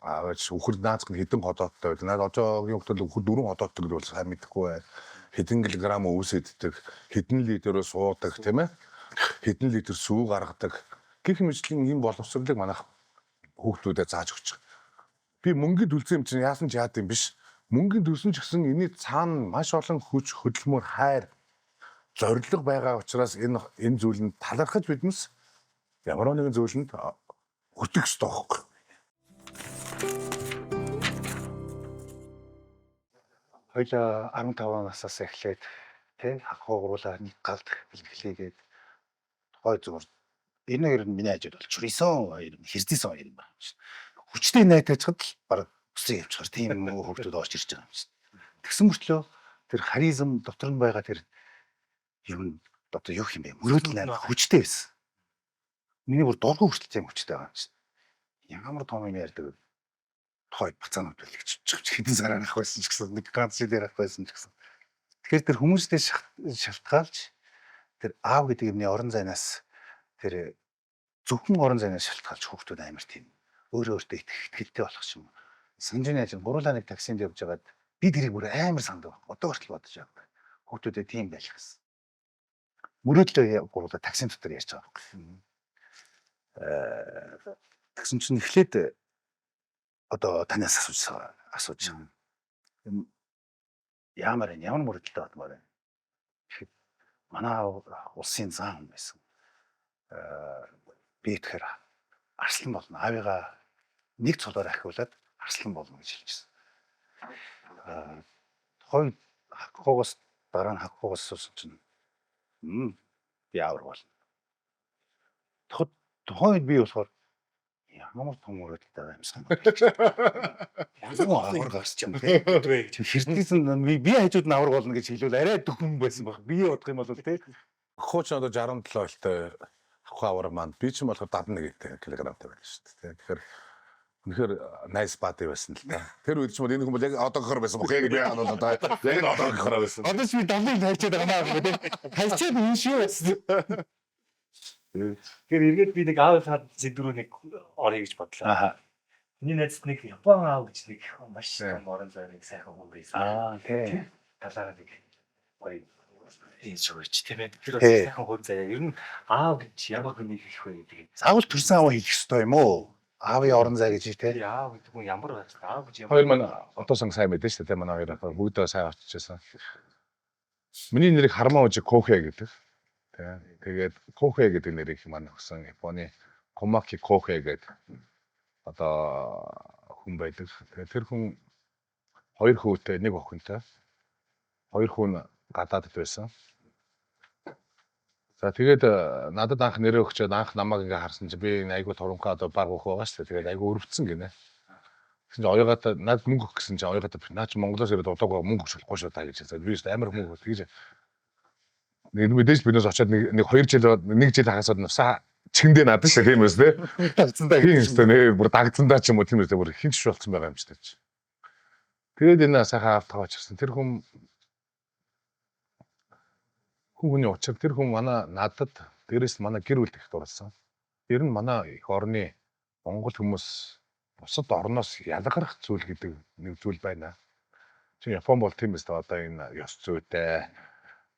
үхэр наацх нь хэдэн ходоодтой байдаг. Наад одоогийн хүүхдүүд үхэр 4 ходоодтой гэдэг бол сайн мэдэхгүй бай. Хэдэн килограмм өвс иддэг, хэдэн литрээр суудаг тийм ээ. Хэдэн литр сүү гаргадаг. Гэх мэтлийн ийм боловсролыг манайх хүүхдүүдэд зааж өгч байгаа. Би мөнгөд үлдсэн юм чинь яасан ч яад юм биш. Мөнгөнд төлсөн ч гэсэн энэ цаана маш олон хүч хөдөлмөр хайр зориг байгаа учраас энэ зүйл нь талархаж биднес ямар нэгэн зүйлэнд хүртэх ёстой байхгүй. Хоёлаа 15 наснаас эхлээд тий хагууруулаа нэг галд бэлгэлээгээд тухай зүгээр энэ хоёр нь миний ажил бол чурисон хоёр нь хэрдийсэн хоёр юм байна. Хүчтэй найтажхад л баг үсэг явчихар тийм хүүхдүүд орж ирж байгаа юм чинь. Тэгсэн мөртлөө тэр харизм дотор нь байгаа тэр юм одоо юу юм бэ? Мөрөөдөл найр хүчтэй байсан. Миний бүр дургүй хүртэл тийм хүчтэй байгаа юм чинь. Ямар том юм ярьдаг. Тухайд бацаанууд бэлгэж хэдэн сар анх байсан ч гэсэн нэг ганц жил ярах байсан ч гэсэн. Тэгэхээр тэр хүмүүстэй шалтгаалж тэр аав гэдэг юмны орон зайнаас тэр зөвхөн орон зайнаас шалтгаалж хүүхдүүд амар тийм өөрөө өөртөө ихтэй болох юм. Санжины ажил гурлаа нэг таксинд явж байгаад би тэрийг бүр амар санддаг. Одоо хүртэл бодож байгаа. Хүүхдүүдэд тийм байх гэсэн. Мөрөөдлөө гурлаа таксин дотор ярьж байгаа юм. Тэгсэн чинь эхлээд одоо танаас асууж байгаа. Ямар мөрөдөлтэй батмаар байна. Тэгэхэд манай улсын зан байсан. Би тэгэхээр арслан болно. Аавыгаа нэг цолоор ахиулаад арслан болно гэж хэлжсэн. Тухайн хагуугаас дараа нь хагуугаас суусан чинь би аавар болно. Тухайн би болохоор ямар том мөрөдөлтэй юм санагдав. Ямар авар гарч юм бэ? Хэрдийсэн би хажууд нь авар болно гэж хэлвэл арай дөхөн байсан баг. Би бодох юм бол тий. Хууч одоо 67 олтой авах авар маань би ч юм болохоор 71 кг-тай байна шүү дээ. Тэгэхээр үнэхээр nice body байсан л та. Тэр үед ч юм энэ хүмүүс яг одоогоор байсан бох яг би одоо яг одоогоор байсан. Одоо ч би дамлыг хайчаад байгаа маа гэдэг. Хайчаад энэ шүү байсан. Тэгэхээр эргээд би нэг аавынхаа зэдврүү нэг орё гэж бодлоо. Аха. Миний найзд нэг Япон аав гэж нэг маш том орон зайг сайхан хүн байсан. Тий. Талаараа нэг гоё энэ шүүч тийм ээ. Тэр бас сайхан хүн заяа. Ер нь аав гэж ямар хүнийг хэлэх вэ гэдэг. Заавал төрсэн аав хэлэх ёстой юм уу? Аавын орон зай гэж тий. Аав гэдэг нь ямар байх вэ? Аав гэж ямар. Хоёр маань одоо сайн мэдэн шүү дээ. Манай хоёр ахаар бүгдөө сайн очижсэн. Миний нэрийг Хармаа Ужи Кохэ гэдэг. Тэгээд Кохэ гэдэг нэрийг маань өгсөн Японы Комаки Кохэ гэдэг одоо хүн байдаг. Тэгээд тэр хүн хоёр хөвтэй, нэг охинтой. Хоёр хүн гадаадд байсан. За тэгээд надад анх нэрээ өгчөөд анх намайг ингээ харсан чи би айгуу торонхоо одоо баг өх байгаа шүү дээ. Тэгээд айгуу өрөвдсөн гинэ. Тэгсэн чи оёгаата над мөнгө өгөх гэсэн чи оёгаата наа чи Монголоос ирээд удааг мөнгө өгч болохгүй шүү та гэж хэлсэн. Би амар мөнгө өгөх гэж нэг мэдээж биднээс очиод нэг 2 жил 1 жил хагасаад нусаа чигэндээ надад шүү тийм үс тэ. Дагцсандаа тийм шүү дээ. Бүр дагцсандаа ч юм уу тийм үс бүр хинч болсон байгаа юм шүү дээ. Тэгээд энэ сайхан автаа очирсан. Тэр хүний учир тэр хүн манай надад дээрээс манай гэр бүл их дурлсан. Тэр нь манай их орны Монгол хүмүүс бусад орноос ялгарх зүйл гэдэг нэг зүйл байна. Чи Япон бол тийм үс тэ одоо энэ ёс зүйтэй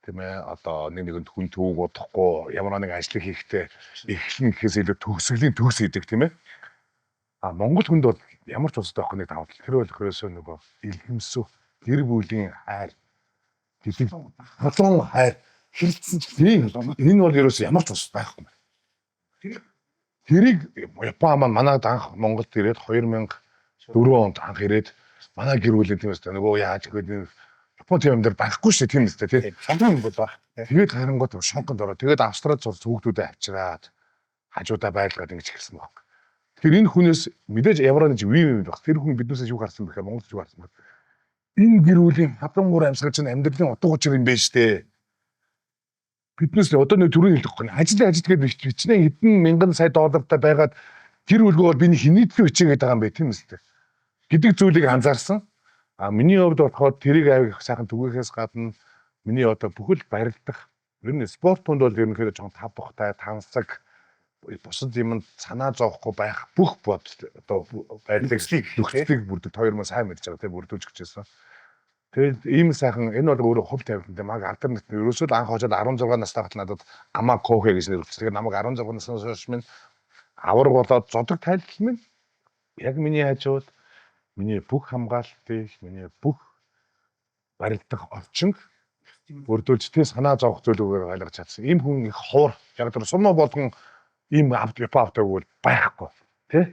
тийм ээ одоо нэгэнд хүн төвөг удахгүй ямар нэг ажил хийхдээ эхлэн гэхээс илүү төгсгөлийн төгс хийдэг тийм ээ. Монгол хүнд бол ямар ч улстай охиныг давтал тэр бол хөрөөсөө нөгөө илгэмсүү гэр бүлийн хайр гэдэг халуун хайр хэрэлдсэн ч тийм энэ бол ерөөсөө ямар ч ус байхгүй. Тэрийг Япон маань манайд анх Монголд ирээд 2004 онд анх ирээд манай гэр бүлийн тийм үстэй нөгөө яаж гэвэл Япон тийм юм дээр байхгүй шүү тийм үстэй тийм шанхын бол баг. Тэгээд харангуут шонхонд ороо тэгээд Австралид цуц хүүхдүүдэд авчираад хажуудаа байлгаад ингэж хэлсэн баг. Тэр энэ хүнээс мэдээж ямар нэг вив байх. Тэр хүн биднээсээ юу гарсан бэхээр Монголд юу гарсан бэ? Энэ гэр бүлийн хадангуур амьсгал чинь амьдралын утга учир юм байна штэ. Биднээс одоо нэг төрийн хэлэхгүй. Ажил гэдэг бичнээ хэдэн мянган сая доллартай байгаад тэр үлгөө бол биний хинийдлээ бичээгээд байгаа юм бэ тийм үстэй. Гэдэг зүйлийг анзаарсан. А миний хувьд болохоор тэрийг авиг сайхан түгээхээс гадна миний одоо бүхэл барилдах ер нь спорт тунд бол ерөнхийдөө жоохон тавбахтай тансаг бусад юмд санаа зовхгүй байх бүх одоо нөхцөлийг бүрдүүлж хоёр маа сайн мэдж байгаа тийм бүрдүүлж гिचсэн. Тэгээд ийм сайхан энэ бол өөрөө хувь тавилантай маг альтернатив ерөөсөө анх хожоод 16 настай хат надад амаа кофе гэж нэрвэлсэн. Тэгээд намайг 16 наснаас хойш минь авар болоод зодог тайлбар минь яг миний хажууд миний бүх хамгаалтыг миний бүх барилдах орчинг бүрдүүлж тий санаа зовх зүйлүүгээр ойлгож чадсан. Ийм хүн их ховор яг тэр сумма болгон ийм автобустай бол байхгүй тий.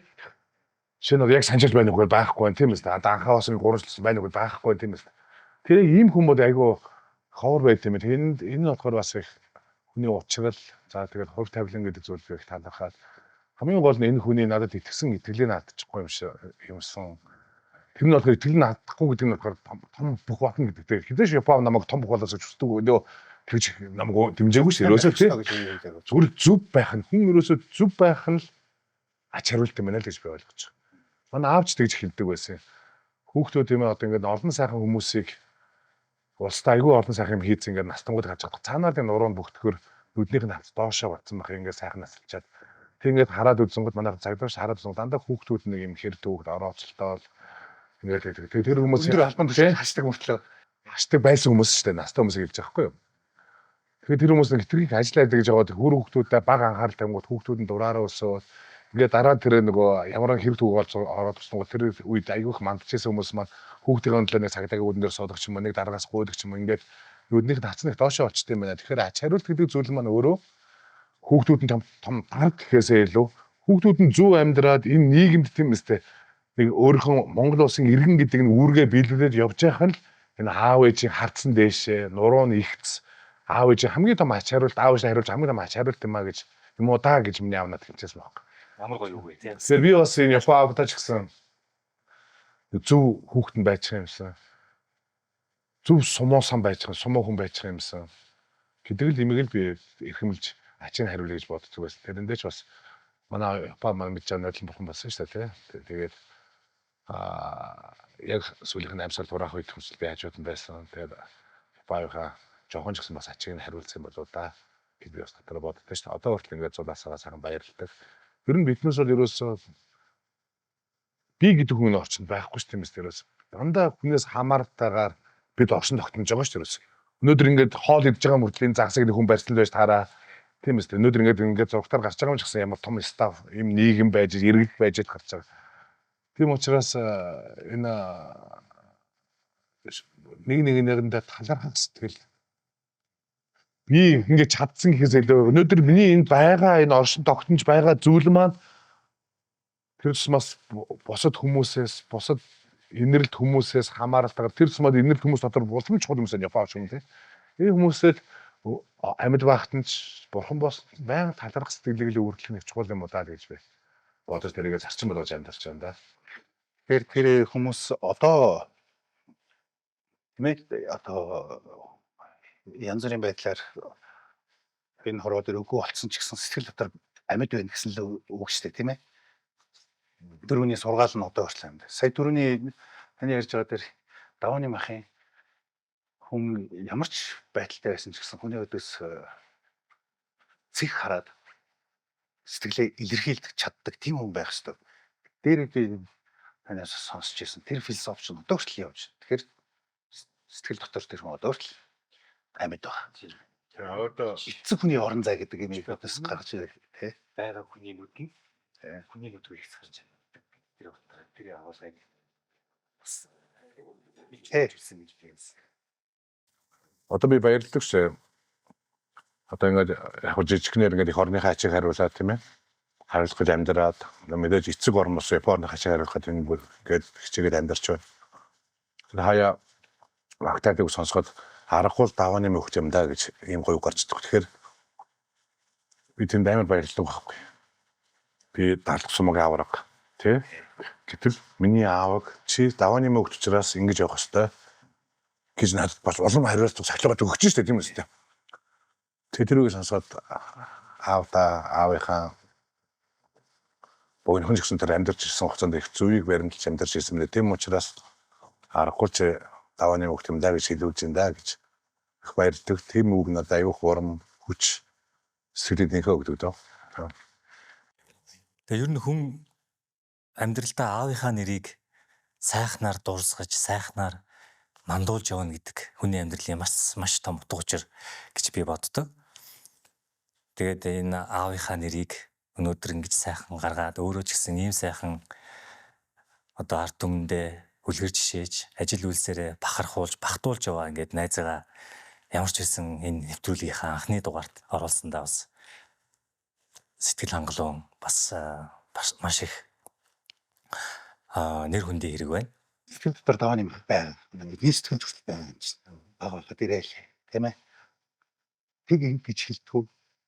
Шинэ яг санчилж байна уу байхгүй тийм ээ. Анхаас нь гурамжлсан байна уу байхгүй тийм ээ. Тэр ийм хүн бол айгүй ховор байт юм. Тэгээд энэ болохоор бас их хүний уучрал за тэгээд хувь тавилан гэдэг зүйлийг их талархаад хамгийн гол нь энэ хүний надад итгэсэн итгэлийг наадчихгүй юмсан. Тэр нь болохоор итгэл наадахгүй гэдэг нь болохоор том бүх батна гэдэг. Хэдэж Япон намайг том бүх болоос хүсдэг өдөө тэгж намайг дэмжээгүй ш. Ерөөсөө тий. Зүгээр зүв байх нь хүн ерөөсөө зүв байх нь ач хариулт юм байна л гэж би ойлгож байгаа. Манай аавч тэгж хэлдэг байсан. Хүүхдүүд юм одоо ингээд олон сайхан хүмүүсийг улстай айгүй олон сайхан юм хийц ингээд настангууд гарч байгаа. Цаанаалын нуруунд бүгдгөр нүднийх нь хавц доошоо батсан бах ингээд сайхан насалчаад тэг ингээд хараад үзэнгүүт манай цагдаач хараад үзэн дандаа хүүхдүүд нэг юм хэр түүхд орооцолтоо ингээд тэр хүмүүс өндөр албан тушаал хашдаг мөртлөө хашдаг байсан хүмүүс шүү дээ. Настай хүмүүс хэлж байгаа байхгүй юу? Тэгэхээр тэр хүмүүс нэг хитрхи ажиллаад гэж байгаа хөр хүүхдүүдэд баг анхаарал тавингууд хүүхдүүд нь дураараа өсөөд ингээд дараа тэр нөгөө ямар хэрэг түүх болж ороод ирсэн тэр үед аягүйх мандчихсан хүмүүс маань хүүхдийн төлөө нэг цагдаагийн үүдэн дээр суудах ч юм уу нэг дараагаас гуйдаг ч юм уу ингээд нүднийх тацнах доошоо очтой юм байна. Тэгэхээр ач хариулт гэдэг зүйл маань өөрөө хүүхдүүд нь том дарга гэхээсээ илүү хүүхдүүд нь зөв амьдраад энэ нийгэмд тийм үстэй нэг өөрийнхөө Монгол улсын иргэн гэдэг нь үүргээ биелүүлээд явж байгаа нь энэ аав ээжийн хардсан дээшээ нуруу нь ихц аав ээжийн хамгийн том ач хариулт аав ээж хариулж хамгийн том ач хариулт юм а гэж юм уу даа гэж миний аав надад хэлчихсэн байна. Ямар гоё юу вэ тийм. Тэгэхээр би бас энэ Япон аавтаа ч гэсэн зөв хүүхдэн байж байгаа юмсан. Зөв сумоосан байж байгаа, сумоо хүн байж байгаа юмсан. Гэдэг л имийг л би эрхэмлж ачаан хариулъя гэж боддог байсан. Тэрэндээ ч бас манай Япон маань мэдж байгаа нойлон бурхан болсон шүү дээ тий. Тэгээд яг сүүлийнх нь амьсгал дураах үед хүсэл би хажууд нь байсан. Тэгээд Японыхаа жоохон ч гэсэн бас ачааг нь хариулсан болоо да гэж би бас гадараа боддог шүү дээ. Одоо хүртэл ингээд зулаасаа сайхан баярлалдаг. Ер нь биднээс бол ерөөсөө би гэдэг хүн орчинд байхгүй ш тийм ээ. Дандаа хүнээс хамаартайгаар бид оршин тогтнож байгаа ш ерөөсөө. Өнөөдөр ингээд хоол идж байгаа мөртлийн загсыг хүн барьсан байж таараа. Тийм ээ. Өнөөдөр ингээд зургатаар гарч байгаа юм ч гэсэн ямар том стаф юм нийгэм байж иргэд байж гарч байгаа. Тийм учраас энэ нэг нэгэндээ талархах сэтгэл би ингээд чадсан гэхээс илүү өнөөдөр миний энэ байгаа энэ оршин тогтнож байгаа зүйл маань тэрс бас босод хүмүүсээс босод инэрлт хүмүүсээс хамааралтайгаар тэрс мод инэрлт хүмүүс дотор булсан чухал хүмүүс яфаа шүү дээ. Энэ хүмүүсэл амьд байхад нь бурхан бос баян талархах сэтгэлийг л өөрчлөх нэг чухал юм уу даа гэж би бодож тэрийгэ зарчим болгож амьдарч байна да. Тэгэхээр тэр хүмүүс одоо тийм ээ одоо янз бүрийн байдлаар энэ хороо дээр өгөө болцсон ч гэсэн сэтгэл дотор амьд байна гэсэн л үг шүү дээ тийм ээ. Дөрөвний сургаал нь одоо хүртэл амьд. Сая дөрөвний таны ярьж байгаа дээр давааны махын хүн ямар ч байдалтай байсан ч гэсэн хүний өдөөс цэг хараад сэтгэлээ илэрхийлдэг чаддаг тийм хүн байх ёстой. Дээр би танаас сонсч ирсэн тэр философи ч одоо хүртэл явж. Тэгэхээр сэтгэл дотор тэр хүн одоо хүртэл амьд байгаа. За одоо эцэг хүний орон зай гэдэг юм биднес гаргаж ирэх тий. Байгаа хүний нүдэн хүний нүд рүү ихсгэж байна. Тэр аваасаа бас хэлсэн гэж би юмсан. одоо би баярлалаа шээ. Одоо ингээд яг жижигнэр ингээд их орныхаа ачиг хариулаад тийм ээ. Хариулах гэж амьдраад мэдээж эцэг орноос Японы ачиг хариулахад ингээд хичээгээд амьдарч байна. Хаяа багтаадаг сонсоход аргагүй давааны мөхч юм да гэж ийм гоё гарчдаг. Тэгэхээр би тэнд амар баярлалаа байхгүй. Би даалгах сумаг авраг тий. Гэтэл миний ааваг чи давааны мөхч учраас ингэж явах хэвээр гэж надад бас улам хариуцлага сахилгад өгч штэ тийм үстэй. Тэрийг сонсоод аавынхаа богинохон ч гэсэн тэр амьдарч ирсэн хугацаанд их зүвийг баримталж амьдарч ирсэн мөрөө тийм учраас аргагүй ч давааны үг юм даа гэж хэлүүлж ин даа гэж их баярлдаг. Тийм үг надад аюух урам хүч сэтгэлийнхээ өгдөг дөө. Тэгээ ер нь хүн амьдралдаа аавынхаа нэрийг сайхнаар дурсгаж, сайхнаар мандуулж явна гэдэг хүний амьдралын маш том утга учир гэж би боддог. Тэгээд энэ аавынхаа нэрийг өнөөдөр ингэж сайхан гаргаад өөрөө ч гэсэн ийм сайхан одоо ард түмэндээ үлгэр жишээж, ажил үйлсээрээ бахархуулж, багтуулж яваа ингээд найзаагаа ямар ч байсан энэ нэвтрүүлгийнхаа анхны дугаарт оруулсандаа бас сэтгэл хангалуун бас маш их нэр хүндийн хэрэг байна. Сэтгэл дотор давааны мах байна. Бидний сэтгэл зүгт байна. Бага хад ирээл тийм ээ. Тэг ингэж хэлтгүү.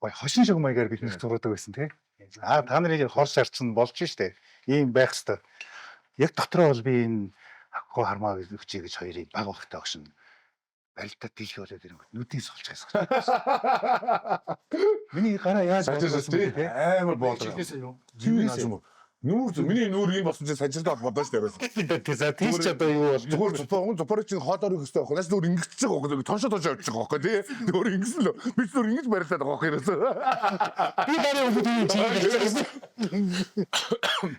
Хошин шиг маягаар бид нэг зураадаг байсан тийм. Та нарын хорс шаарцсан болж штэ. Ийм байх хэвээр. Яг дотроо бол би энэ агуу хармаа өгчий гэж хоёрыг баг багтаа огшин барилдаа дийлхий болоод ирэнгүүт нүдийг сулж хайсан. Миний гараа яаж болсон бэ те? Амар боолоо. Миний нүүр юм болсон чинь сажирдаа бодож штэ байсан. За тийч одоо юу бол зүгээр зупорыг чинь хоолоор өгөхтэй байхгүй. Наас нүүр ингэж байгаа байхгүй. Тоншоо явж байгаа байхгүй тий. Нүүр ингэж л. Би нүүр ингэж барилдаад байгаа байхгүй ерөөсөө. би дараа өгөх юм чинь.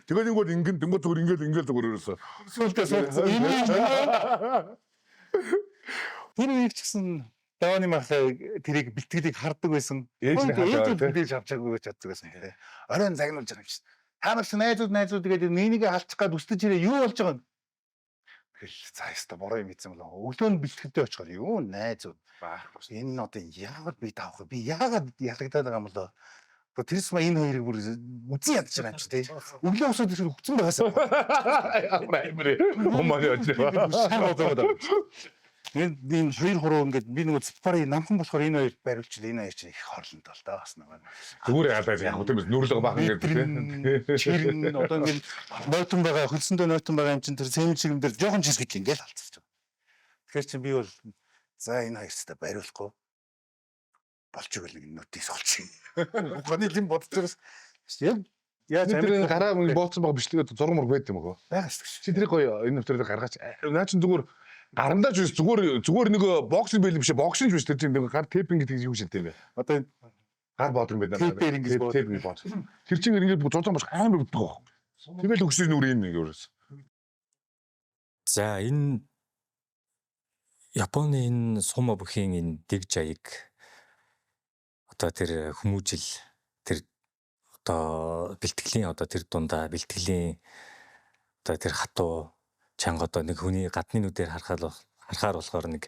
Тэгээд ингээд ингэн дэнгот зүгээр ингээд зүгээр ерөөсөө. Сүлдээ суусан. Тэр үеиг ч гэсэн давааны махлаа тэрийг бэлтгэлийг хардаг байсан. Ээж бэлтгэлийг авчаагүй гэж боддог байсан. Оройн загнуулж байгаа юм чинь. Та нар ч найзууд тэгээд нэнийг халчих гад үстэж ирээ юу болж байгаа юм? Тэгэл за яста бороо юм ийцэн болоо. Өглөө нь бэлтгэлтэй очихоор юу найзууд. Энэ одоо яагаад би таах вэ? Би яагаад ялагдаад байгаа юм болоо? Тэрс ма энэ хоёрыг бүр үзэн ядаж байгаа юм чи тий. Өглөө усаад тэр өгцөн байгаасаа. Ямар амир. Умаа яж. Энэ хоёр хуруу ингээд би нөгөө цэпарын намхан болохоор энэ хоёр бариулчихлаа. Энэ хоёр чинь их хорлонд бол таа бас нэг. Зүгээр яадаг яг тийм нүрлэг бахан гэдэг тийм. Чирэн одоо ингээд нойтон байгаа хөлсөндөө нойтон байгаа юм чинь тэр сэмж шигмдэр жоохон чисгэж ингээд алдчихж байгаа. Тэгэхээр чи би бол за энэ хоёртаа бариулахгүй болж игэл нэг нүдийг сулчих. Ганы юм бодож байгаас яг яаж амир гараа бооцсон байгаа бичлэгээ зураг мург байд юм уу? байгаа шүү. Чи тэрийг гоё энэ нэвтрүүлэг гаргаач. Наа чин зүгээр гарандаа ч зүгээр нэг боксинг байл биш боксинг биш тэр чинь нэг гар тейпинг гэдэг юм шиг тийм бэ. Одоо гар боодор юм байна. Тейпээр ингэж бод. Тэр чинь ингээд зузаан баш амар өгдөг баг. Тэгэл өгсөн нүр юм нэг ерөөс. За энэ Японы энэ сумо бүхийн энэ дэг жаяг одоо тэр хүмүүжил тэр одоо бэлтгэлийн одоо тэр дундаа бэлтгэлийн одоо тэр хатуу чанга одоо нэг хүний гадны нүдээр харахаар болохоор нэг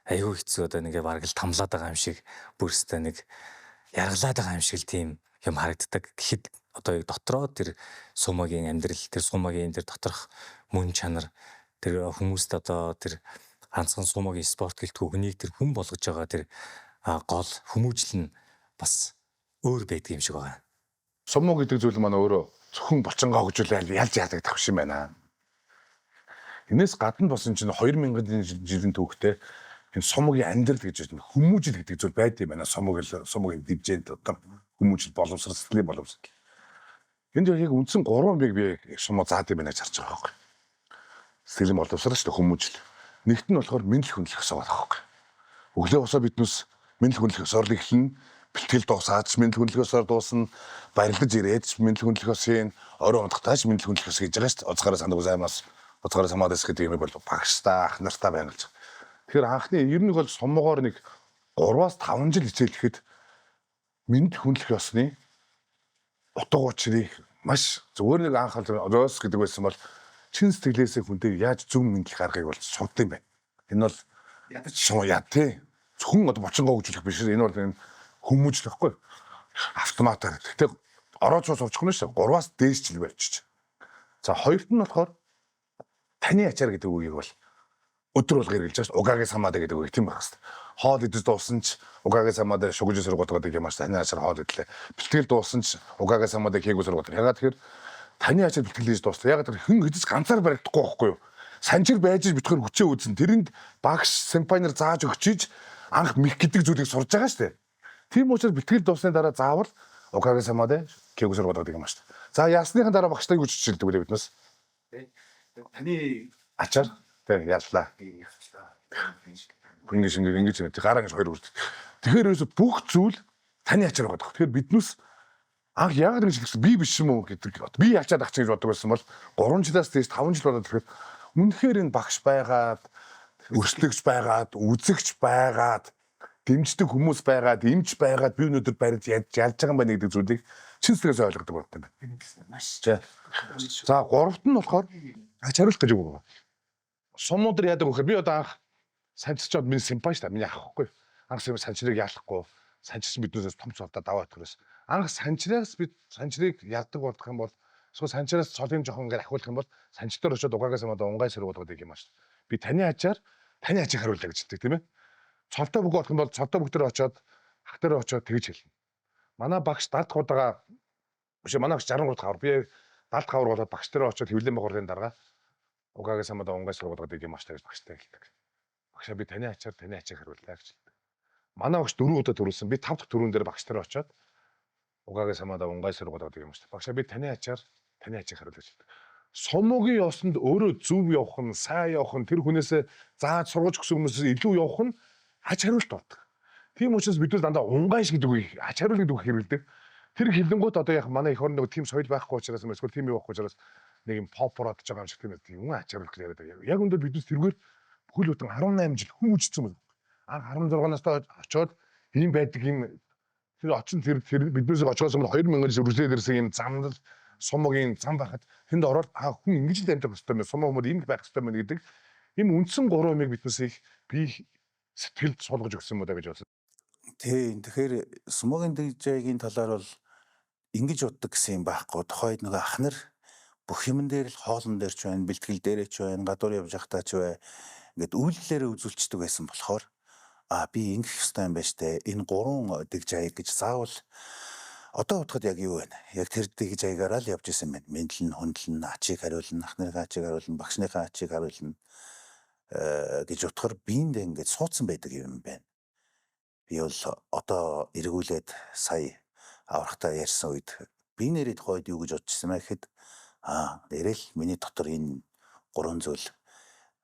аюу хэцүү одоо нэг бараг л тамлаад байгаа юм шиг бүрстэй нэг яргалаад байгаа юм шиг л тийм юм харагддаг. Гэхэд одоо дотроо тэр сумагийн амьдрал тэр сумагийн тэр доторх мөн чанар тэр хүмүүст одоо тэр ганцхан сумагийн спорт гэлтгүй хүнийг тэр хүн болгож байгаа тэр гол хүмүүжил нь бас өөр байдаг юм шиг байна. Сумо гэдэг зүйл маань өөрөө зөвхөн булчингоо хөгжүүлэл ялж яадаг тавш юм байна. Энээс гадна болсон чинь 2000 жилийн түүхтэй энэ сумогийн амьдрал гэж байна. Хүмүүжил гэдэг зүйл байд юм байна. Сумогийн дивжэнд одоо хүмүүжил боловсрал сэтгэлийн боловсрал. Энд яг үндсэн 3 бийг би сумо заад юм байна гэж харж байгаа байхгүй. Сэтгэлийн боловсрал шүү дээ хүмүүжил. Нэгт нь болохоор мэдлэг хүндлэх ёсоо байгаа байхгүй. Өглөө босоо биднээс мэдлэг хүндлэх ёсоор эхэлнэ. Бэлтгэл дуусаач мэдлэг хүндлэх ёсоор дуусна. Баярлаж ирээд мэдлэг хүндлэх ёсыг орой унтахтаач мэдлэг хүндлэх ёс гэж байгаа шүү дээ. Оцгаараа сандаг займаас оцгаараа самадас гэдэг юм бол багштай ах нартай байна гэж. Тэгэхээр анхны ер нь бол сумгоор нэг 3-5 жил хичээлэхэд мэдлэг хүндлэх ёсны утга учирыг маш зүгээр нэг анхаарч одоос гэдэг байсан бол чин сэтгэлээсээ хүнтэй яаж зөв мэдлэг гаргахыг бол сугд юм байна. Энэ бол ядаж яа тий. Зөвхөн одоо бочингоо хөгжүүлэх биш. Энэ бол энэ хүмүүжил байхгүй. Автоматар. Гэтэ орооч сувчих нь шүү. 3-аас дээш жил барьчих. За хоёрт нь болохоор таны ачаар гэдэг үгийг бол өдөр болго хэрэгжилж байгаа. Угагийн самада гэдэг үг тийм байх хэвээр. Хоол идэж дуусан ч угагийн самада шугж сургуулгадаг юм ааш таны ачаар хоол идлээ. Бэлтгэл дуусан ч угагийн самада хийгүү сургуулгадаг. Ягаад тэгэхээр таны ачаар бэлтгэл хийж дуустал. Ягаад тэр хэн хэдэж ганцаар баригдахгүй байхгүй юу? санжир байж битгээр хүчээ үзсэн. Тэрэнд багш симпайнер зааж өгчиж анх мих гэдэг зүйлийг сурж байгаа шүү дээ. Тийм учраас битгэл дуусны дараа заавал Окагийн самадэ кэгүсэр бодоод юм шүү дээ. За ясныхан дараа багштай юу ч хэлдэг үлээ биднээс. Таны Ачаар тэг яллаа. Хүн ингэж гараа гэж хоёр үрд. Тэгэхээр ерөөсө бүх зүйл таны ачаар байгаа. Тэгэхээр биднээс анх яг ингэж хэлсэн би биш юм уу гэдэг. Би ачаад ах гэж боддог байсан бол 3 жилээс дээш 5 жил болоод тэгэхээр үнэхээр энэ багш байгаад, өрсөлдөгч байгаад, үзэгч байгаад, дэмждэг хүмүүс байгаад, эмч байгаад би өнөөдөр барьж ялж байгаа юм байна гэдэг зүйлийг чин сэтгэлээс ойлгодог болтой байна. маш За гуравт нь болохоор ач хариулах гэж үг байна. Сумуудэр яадаг вэхээр би одоо анх санчирчод миний симпай шүү дээ. Миний ах хгүй. Анх санчирыг ялахгүй. Санчирч биднээс том цолдоо даваад төрөөс. Анх санчираас бид санчирыг ялдаг болох юм бол эсвэл санчираас цолын жоохон ингээд ахиулах юм бол санчтар очиод угаагаас юм одоо унгай сэрэг болгоод юм ааш. Би таны ачаар таны ачийг хариулъя гэж хэлдэг тийм ээ. Цолтой бүх болох юм бол цолтой бүх дээр очиод ах дээр очиод тэгж хэлнэ. Манай багш 70 удаага биш манай багш 63 хавар би 70 хавар болоод багш дээр очиод хөвлөм байгуулын дараа угаагаас юм одоо унгай сэрэг болгоод юм ааш гэж багштай хэлдэг. Багшаа би таны ачаар таны ачийг хариулъя гэж хэлдэг. Манай багш 4 удаа төрүүлсэн. Би 5 дахь төрүүн дээр багш дээр очиод угаагаас хамаада унгай сэрэг болгоод юм шүү дээ. Багшаа би таны ачаар таны ачийг хариулъя гэж хэлдэг. Сумугийн ёсонд өөрөө зөв явах нь, сайн явах нь, тэр хүнээсээ зааж сургаж өгсөн хүмүүсээс илүү явах нь ач хариулт болдог. Тийм учраас бид дандаа унгай шиг гэдэг үг ач хариул гэдэг үг хэрэглэдэг. Тэр хилэнгууд одоо яг манай эх орнд нэг тийм соёл байхгүй учраас эсвэл тийм юу байхгүй учраас нэг юм попороод байгаа юм шиг тийм юм ач хариул гэж яриад байгаа. Яг өндөр биднес тэргээр бүхэл бүтэн 18 жил хүн үжсэн юм. Анх 16 настай очоод ийм байдаг юм тэр очин тэр биднээс очоос өмнө 2000 жил үргэлжлээд ирсэн юм замд сумгийн зам байхад тэнд ороод хүн ингэж л амьдрах хэрэгтэй юм. Сумын хүмүүс ийм байх хэрэгтэй юм гэдэг ийм үндсэн 3 юмыг биднээс их би сэтгэлд суулгаж өгсөн юм даа гэж бодсон. Тийм. Тэгэхээр сумогийн дэжээгийн талаар бол ингэж боддог гэсэн юм байхгүй. Тухайд нөгөө ах нар бүх юмн дээр л хоолн дээр ч байна, бэлтгэл дээрээ ч байна, гадуур явж захтаа ч бай. Ингээд үйлдэлээрээ үзүүлчихдэг байсан болохоор би ингэх ёстой юм байна штэ. Энэ 3 дэжээг гэж заавал одоо бодоход яг юу вэ? Яг тэр дэжээгаараа л явж исэн байна. Мэдлэн, хөндлөн, ачийг хариулна, ах нарын ачийг хариулна, багшныхаа ачийг хариулна гэж бодохоор биэнд ингээд суудсан байдаг юм байна. Би бол одоо эргүүлээд сая аврахтаа ярьсан үед би нэрээ тухайд юу гэж бодчихсан мэ гэхэд нэрэл миний дотор энэ 3 зүйл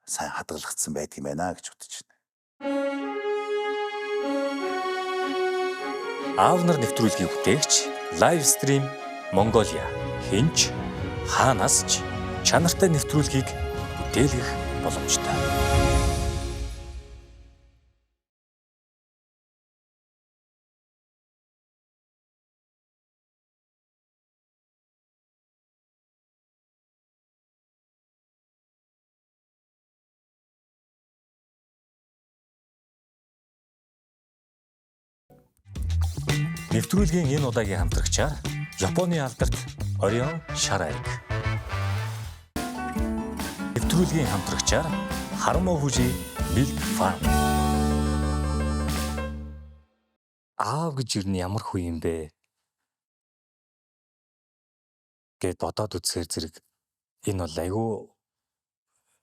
сайн хадгалагдсан байдаг юм байна гэж бодож байна. Аав нар нэвтрүүлгийн бүтээгч Live Stream Mongolia хинч хаанаас ч чанартай нэвтрүүлгийг бүтээлгэх боломжтой. Нэвтрүүлгийн энэ удаагийн хамтрагчаар Японы алдарт Orion шар ариг. Нэвтрүүлгийн хамтрагчаар Harmo Fuji Milk Farm. Аав гэж юу нь ямар хүү юм бэ? Гэт бодоод үзэхээр зэрэг энэ бол айгүй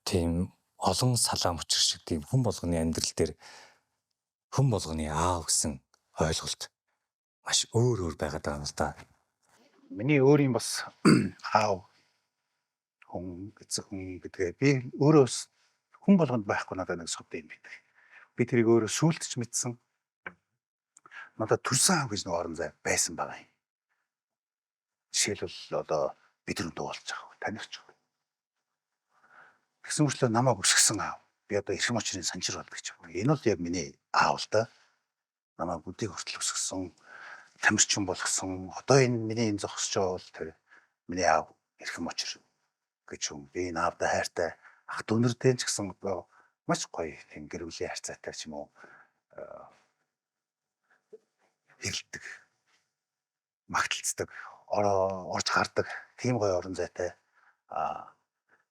тийм олон салаам учир шиг тийм хүн болгоны амьдрал дээр хүн болгоны аав гэсэн ойлголт маш өөр байгаад байгаа юм л да. Миний өөрийн бас аав хүн эцэг хүн гэдгээ би өөрөөс хүн болгонд байхгүй надад нэг сод юм байдаг. Би тэрийг өөрөө сүултж мэдсэн. Надад төрсөн аав гэж нэг орон зай байсан байгаа юм. Жишээлбэл одоо бид нар дуулж байгаа. Танихч. Тэгсэн мөрчлөө намайг өсгсөн аав. Би одоо эрхэм очрын санчир болдог ч юм. Энэ бол яг миний аав л да. Намайг бүдийг хүртэл өсгсөн, тамирчин болгосон. Одоо энэ миний энэ зогсож байгаа бол тэр миний аав эрхэм очр гэж юм. Би энэ аавда хайртай ах дүүнэртэй ч гэсэн одоо маш гоё тийм гэр бүлийн харьцаатай ч юм уу хэрэлдэг, магталцдаг, орж гардаг тийм гоё орон зайтай.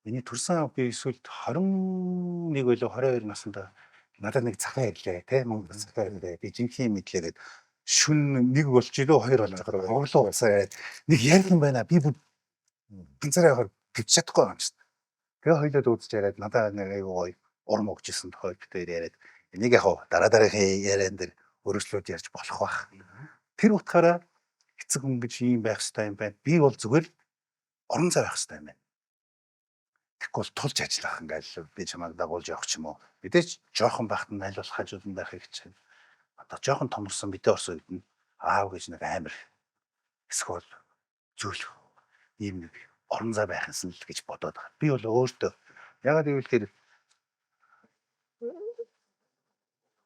Миний төрсөн аав би эсвэл 21 болоо 22 наснда надад нэг цагаан ирлээ те Монгол цагаан ирлээ. Би жинхэнэ мэдлээгээд шүн нэг болж идөө хоёр болж байгаа. Оглоо уцаа яриад нэг ярих юм байна. Би ганцаараа явахаар гівч чадахгүй юм чинь. Тэгээ хоёлоо үзэж яриад надад нэг айгүй гоё урам өгчсэн тохиол битээр яриад энийг яг дараагийн яриан дээр өргөжлүүд ярьж болох байх. Тэр утгаараа эцэг хүн гэж ийм байх хэрэгтэй юм байна. Би бол зүгээр орон зай байх хэрэгтэй юм байна. Тэгэхгүй бол тулж ажиллах ингээл би чамайг дагуулж явах ч юм уу. Мэдээч жоохон байхад нь аль болох хажууд нь байхыг хичээнэ. Одоо жоохон томорсон бидээ орсон үед нь аав гэж нэг амар эсвэл зүйл ийм нэг орон зай байх юмсан л гэж бодоод байгаа. Би бол өөртөө ягаад гэвэл тэр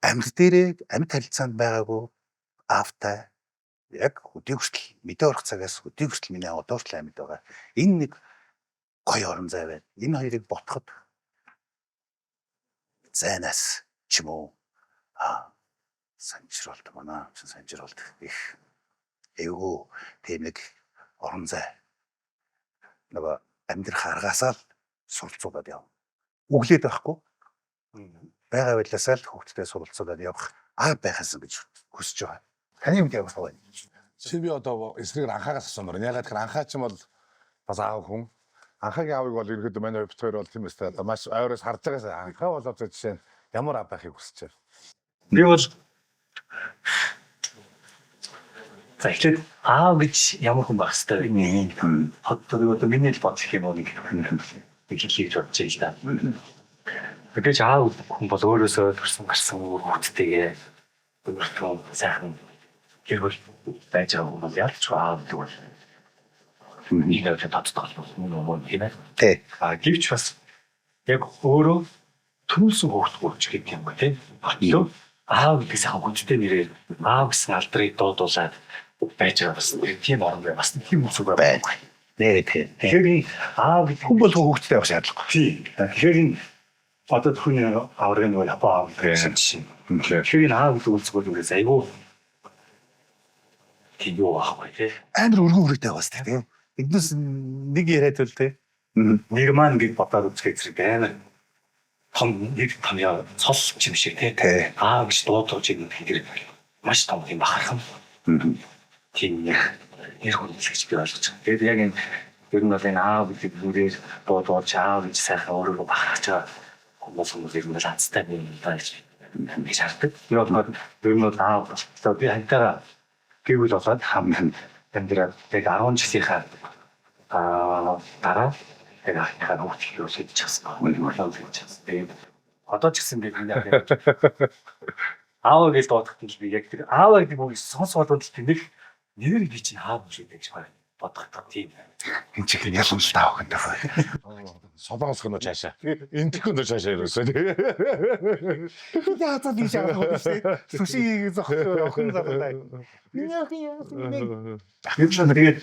амьд харилцаанд байгаагүй аавтай яг өдөө хүртэл мэдээ орох цагаас өдөө хүртэл миний одоо хүртэл амьд байгаа. Энэ нэг гоё орон зай байна. Энэ хоёрыг ботход зайнаас ч юм уу санжруулт манай санжруулт их эвгүй тийм нэг орон зай нөгөө амьдрах аргаасаа л суралцуулаад яв. Өглөөд байхгүй. Бага байлаасаа л хүүхдтэй суралцуулаад явах байхсан гэж хүсэж байгаа. Таны хувьд яг байна. Чи би одоо эсрэг анхаагаас асуумаар. Ягаад гэхээр анхаа ч юм бол бас аав хүн. Анхаагийн аавыг бол ерөөдөө манай хувьд хоёр бол тийм эстэй одоо маш ойроос харж байгаас анхаа бол одоо жишээ нь ямар аав байхыг хүсэж байна. Би бол за эхлээд аав гэж ямар хүн байх хэрэгтэй вэ? Одоо миний л бодох юм уу нэг хэлхийж бодож байгаа л да. Тэгэж аав хүн бол өөрөөсөө төрсөн гарсан хүүхдтэйгээ өөртөө сайхан гэр бүл байж байгаа хүн бол ялч аав гэдэг бол нэг л татдаг юм тийм ээ. Тэ. Гэвч бас яг өөрөө төрүүлсэн хүүхдгүүч гэдэг юм ба тийм. Батлуу аав гэдэг сайхан хүнтэй нэрээр аав гэсэн алдрыг дуудуулаад байж байгаа бас тийм орон бай бас тийм үсэг байна. Нэрээ тийм. Тэгэхээр аав гэдэг Хүн бол хүүхдтэй байх шаардлагагүй. тийм. Тэгэхээр энэ одоо хүний аврагын нэг аав гэсэн чинь. Тэгэхээр энэ аав гэдэг үсэг бол үгээс айгүй тийм юу аахгүй тийм. Амар өргөн үрэгтэй бас тийм. Эднээс нэг яриад бол тийм. Нэг маань ингэж бодоод үзэх зэрэг байна. Том нэг томьёо цол юм шиг тийм. Аав гэж дуудаж байгаа хэрэг маш том юм бахархан. Тийм нэр хүндлэгч би ойлгож байгаа. Тэгээд яг энэ ер нь бол энэ аав гэдэг нүрээр дуудаж аав гэж сайхан өөрийгөө бахархаж байгаа хүмүүс ер нь л хацтай юм даа гэж хардаг. Ер нь бол аав одоо би хантайгаа гэвэл болоод хамгийн амьдрал яг 10 жилийнхаа дараа яг ахныхаа хүүхдийг өсөж чадсан. Тэгээд одоо ч гэсэн би аав гэж дуудахад л би яг тэр аав гэдэг үгийг сонсоод л тэнэг нэр би чинь аав шүү гэж бодох тийм. Энэ чихэн ялгамжтай авах гэдэг байна. Солонгос хөнөө цаашаа. Энд хөнөө цаашаа ерөөсөө. Яа за би шаа хөөсэй. Сушиг зохиолоо охин задлаа. Тэгээд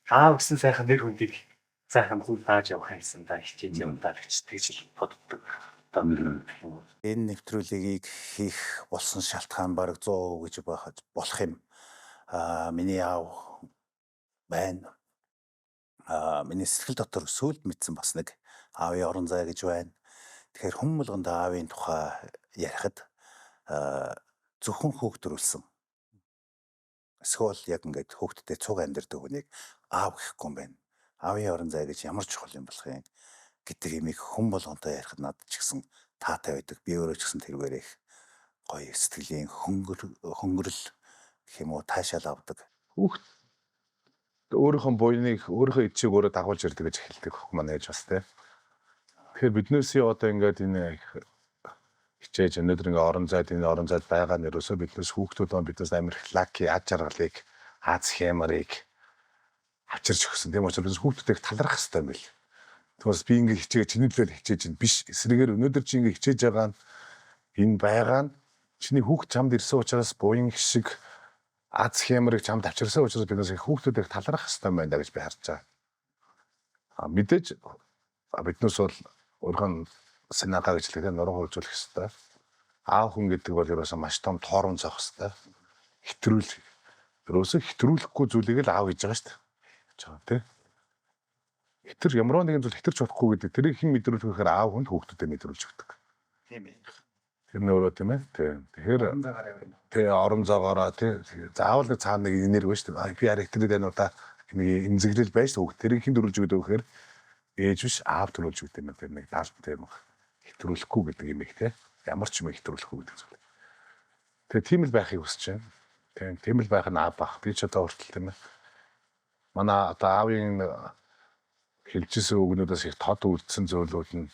аав гэсэн сайхан нэр хүндийг сайхан хүн тааж явах юмсан да хичээж явдаа гэж тэгж боддог. Энэ нэвтрүүлгийг хийх болсон шалтгаан бараг 100% гэж болох юм. Миний аав байна. Миний сэтгэл дотор сүлд мэдсэн бас нэг аавын орон зай гэж байна. Тэгэхээр хүн болгонд аавын тухай ярихад зөвхөн хүүхдөрүүлсэн. Эсвэл яг ингээд хүүхдтэй цуг амьдэрдэг хүнийг аав гэхгүй юм байна. Аавын орон зай гэж ямар чухал юм болох юм гэдэг имийг хүн болгонтой ярихад надад ч гэсэн таатай байдаг. Би өөрөө ч гэсэн тэргээр их гоё сэтгэлийн хөнгөрөл гэх юм уу таашаал авдаг. Хүүхд өөрийнхөө буйныг өөрийнхөө эцийг өөрөө дагуулж ирдэг гэж хэлдэг хөх маань яаж бас тийм. Тэгэхээр биднээсээ одоо ингээд энэ хичээж өнөөдөр ингээд орон зайд байгаа нэрөөсөө биднээс хүүхдүүд биднээс амар лаки аж аргалыг Аз хямарыг авчирч өгсөн. Тийм учраас хүүхдүүдийг талархах хэрэгтэй юм бэл. Тэгээс би ингээд хичээж чинэлэл хичээж чинь биш. Эсрэгээр өнөөдөр чи ингээд хичээж байгаа нь энэ байгаа нь чиний хүүхд чамд ирсэн учраас буян шиг Аз хямарыг чамд авчирсан учраас биднээс хүүхдүүдийг талархах хэрэгтэй юм байна гэж би харж байгаа. Мэдээж биднээс бол өөрхөн синага гэж хэлдэг нуруу хөлжүүлэх хэрэгтэй. Аав хүн гэдэг бол ерөөсөө маш том тоорон зоох хэрэгтэй. Хэтрүүлэхгүй зүйлийг л аав хийж байгаа шүү дээ. Гэж байгаа тийм. Хэтэр ямар нэгэн зүйл хэтэрч чадахгүй гэдэг тэрийг хэн мэдрүүлэх гэхээр аав хүн хүүхдүүдэд мэдрүүлж өгдөг. Тийм ээ. Тэр нөрөө тийм ээ. Тэгэхээр орон зоогоороо тий заавал нэг цаана нэг энерги ба шүү дээ. Би арай хэтрэд байна удаа нэг эмзэглэл байж хүүхд тэрийг хэн дөрүүлж өгдөг гэхээр ээж биш аав төрүүлж өгд юм байна. Нэг даалттай юм. Хэтрүүлэхгүй гэдэг юм их те. Ямар ч юм хэтрүүлэхгүй гэдэг зүйл. Тэгээ тийм л байхыг хүсэж байна. Тийм л байх нь аав бах. Би ч одоо хүртэл тийм ээ. Манай одоо аавын хэлжсэн үгнүүдээс их тод үлдсэн зүйлүүд нь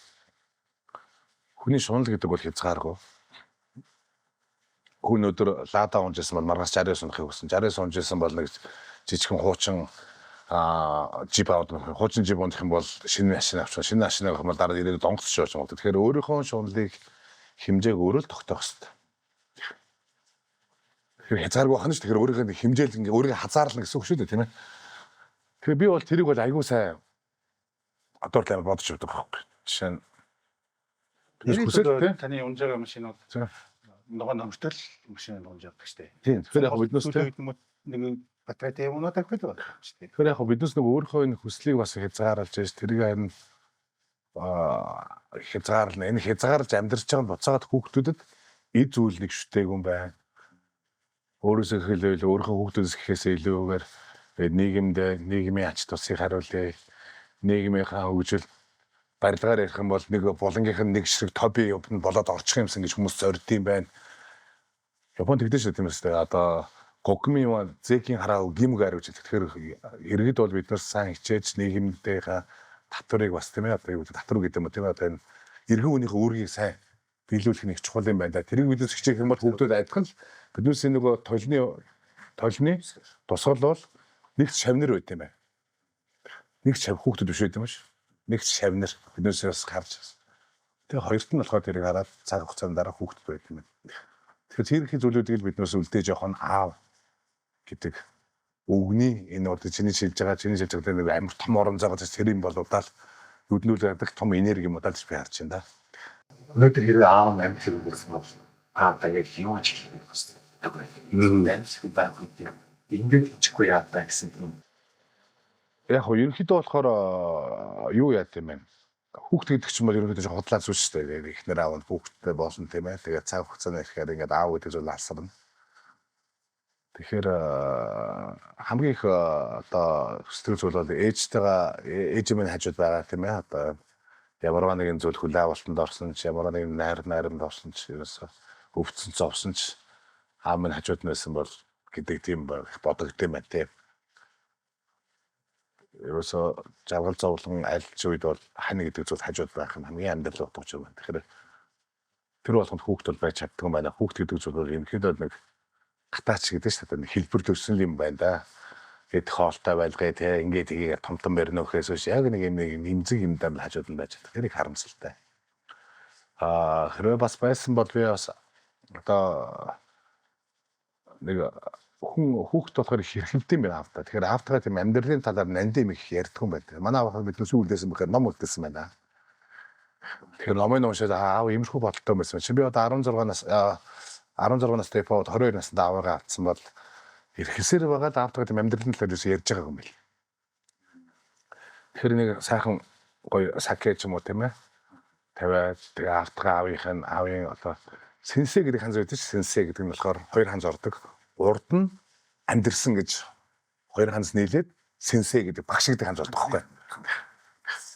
хүний шунал гэдэг бол хязгааргүй. Хүн өдөр лада унжсэн бол маргаас 69 унахыг хүсэн. 69 унжсэн бол нэг жижигхэн хуучин жип аваад хуучин жип унах юм бол шинэ машин авчих. Шинэ машин авах юм бол дараа ирээд донгоцч явж байгаа. Тэгэхээр өөрийнхөө шуналыг хэмжээг өөрөө л тогтоох хэрэгтэй. Тэгэхээр хязгааргүй хань ш. Тэгэхээр өөрийнхөө хэмжээл ингээ өөрийгөө хазаарлна гэсэн үг шүү дээ, тийм ээ. Тэгэхээр би бол тэрийг бол айгүй сайн одоо л бодож өгдөг байхгүй. Жишээ нь таны унж байгаа машинууд нөгөө номертой л машин унж явдаг штэ. Тийм. Тэгэхээр яг биднээс нэг батарейтай юм уу тавьдаг байна штэ. Тэгэхээр яг биднээс нөгөө өөрийнхөө энэ хүслийг бас хязгаарлаж байж тэрийг харин хязгаарлна. Энэ хязгаарлаж амьдарч байгаа нь буцаагаад хүүхдүүдэд эд зүйлийг шүтээгүй юм байна. Өөрөөсөө хэлээл өөрийнхөө хүүхдүүдээс гэхээсээ илүүгээр нийгмийн ач тусыг харуулъя. Нийгмийнхаа хөгжил барилгаар ярих юм бол нэг булангийнх нь нэг ширхэг тоби болоод орчих юмсан гэж хүмүүс зордд юм байна. Японд тэгдэж шүү тийм ээ. Одоо гогмын зэкийн хараа гимг ариуж. Тэгэхээр иргэд бол биднээс сайн хичээж нийгэмдээ татварыг бас тийм ээ. Одоо юу гэдэг татвар гэдэг юм тийм ээ. Одоо энэ иргэн хүнийхээ үүргийг сайн биелүүлэх нэг чухал юм байна да. Тэрийг биднээс хичээх юм бол хүүхдүүд адилхан л биднээс нөгөө толны тусгал бол нэгт шавнар байт юм байна. Нэг шав хүүхдүүд биш байт юм шүү. Нэг шавнар биднээс бас харж байна. Тэгээ хоёрт нь болохоор тэрийг хараад цаг хугацаанд дараа хүүхдүүд байт юм байна. Тэгэхээр тэр их зүйлүүдийг биднээс үлдээж явах нь аав гэдэг үгний энэ одоо чиний шилж байгаа нэг амар том орон зайгаа тэр юм болуудаа л нүднүүл ядах том энерги юм удаа л би харж байна да. Өнөөдөр хэрвээ аав амьд хэрэгсэн бол аавтай яг юм ажиглах юм байна. Ингээд ичихгүй яатаа гэсэн юм. Яг хоо ерөнхийдөө болохоор юу яат юм бэ? Хүүхд гэдэг чинь бол ерөнхийдөө худлаа зүйл шүү дээ. Эхнэр аав нь хүүхдтэй болсон тийм ээ. Тэгээд цаг хугацааны ихээр ингээд аав гэдэг зүйл алсарна. Тэгэхээр хамгийн их одоо сэтгэл зүйл бол ээж минь хажууд байгаа тийм ээ. Одоо ямар нэгэн зүйл хүлээ авалтанд орсон ч ямар нэгэн найрамд орсон ч ерөөсө өвдсөн ч овсон ч аав минь хажууд нь байсан бол гэдэг тийм бодогдсон юм байна тийм. Ерөөсө жаргал зовлон айлч үед бол хань гэдэг зүйл хажууд байх нь хамгийн амьдрал утгач юм байна. Тэгэхээр тэр болгонд хүүхд бол байж чаддаг юм байна. Хүүхд гэдэг зүйл бол ерөнхийдөө нэг гатаач гэдэг шүү дээ. Хэлбэр төрсөн юм байна да. Гэт хоолтой байлгаа те ингээд тгийгээр томтон барьнөхөөс яг нэг юм нэмзэг юм даа хажууд нь байж чаддаг. Тэрийг харамсалтай. Хэрвээ бас байсан бол би бас одоо нэг хүүхд болохоор хэрхэмтэй юм байна аавтаа. Тэгэхээр аавтайгаа тийм амьдралын талаар нандин их ярьдаг юм байна. Манай аав биднээс үлдээсэн бэхээр ном үлдээсэн байна. Тэгэхээр номын уншаад аав иймэрхүү бодолтой байсан. Чи би одоо 16 настай бод 22 настай аавгаа авцсан бол эрхэсээр байгаа аавтайгаа тийм амьдралын талаар юус ярьж байгаа юм бэл. Тэгэхээр нэг сайхан гоё сакэ ч юм уу тийм ээ. Тавиад тэгээ аавтайгаа аавын одоо сенсэ гэдэг ханз байдаг чинь сенсэ гэдэг нь болохоор хоёр ханз ордог. Урд нь амьдрсан гэж хоёр ханз нийлээд сенсэ гэдэг багш гэдэг ханз болдог байхгүй.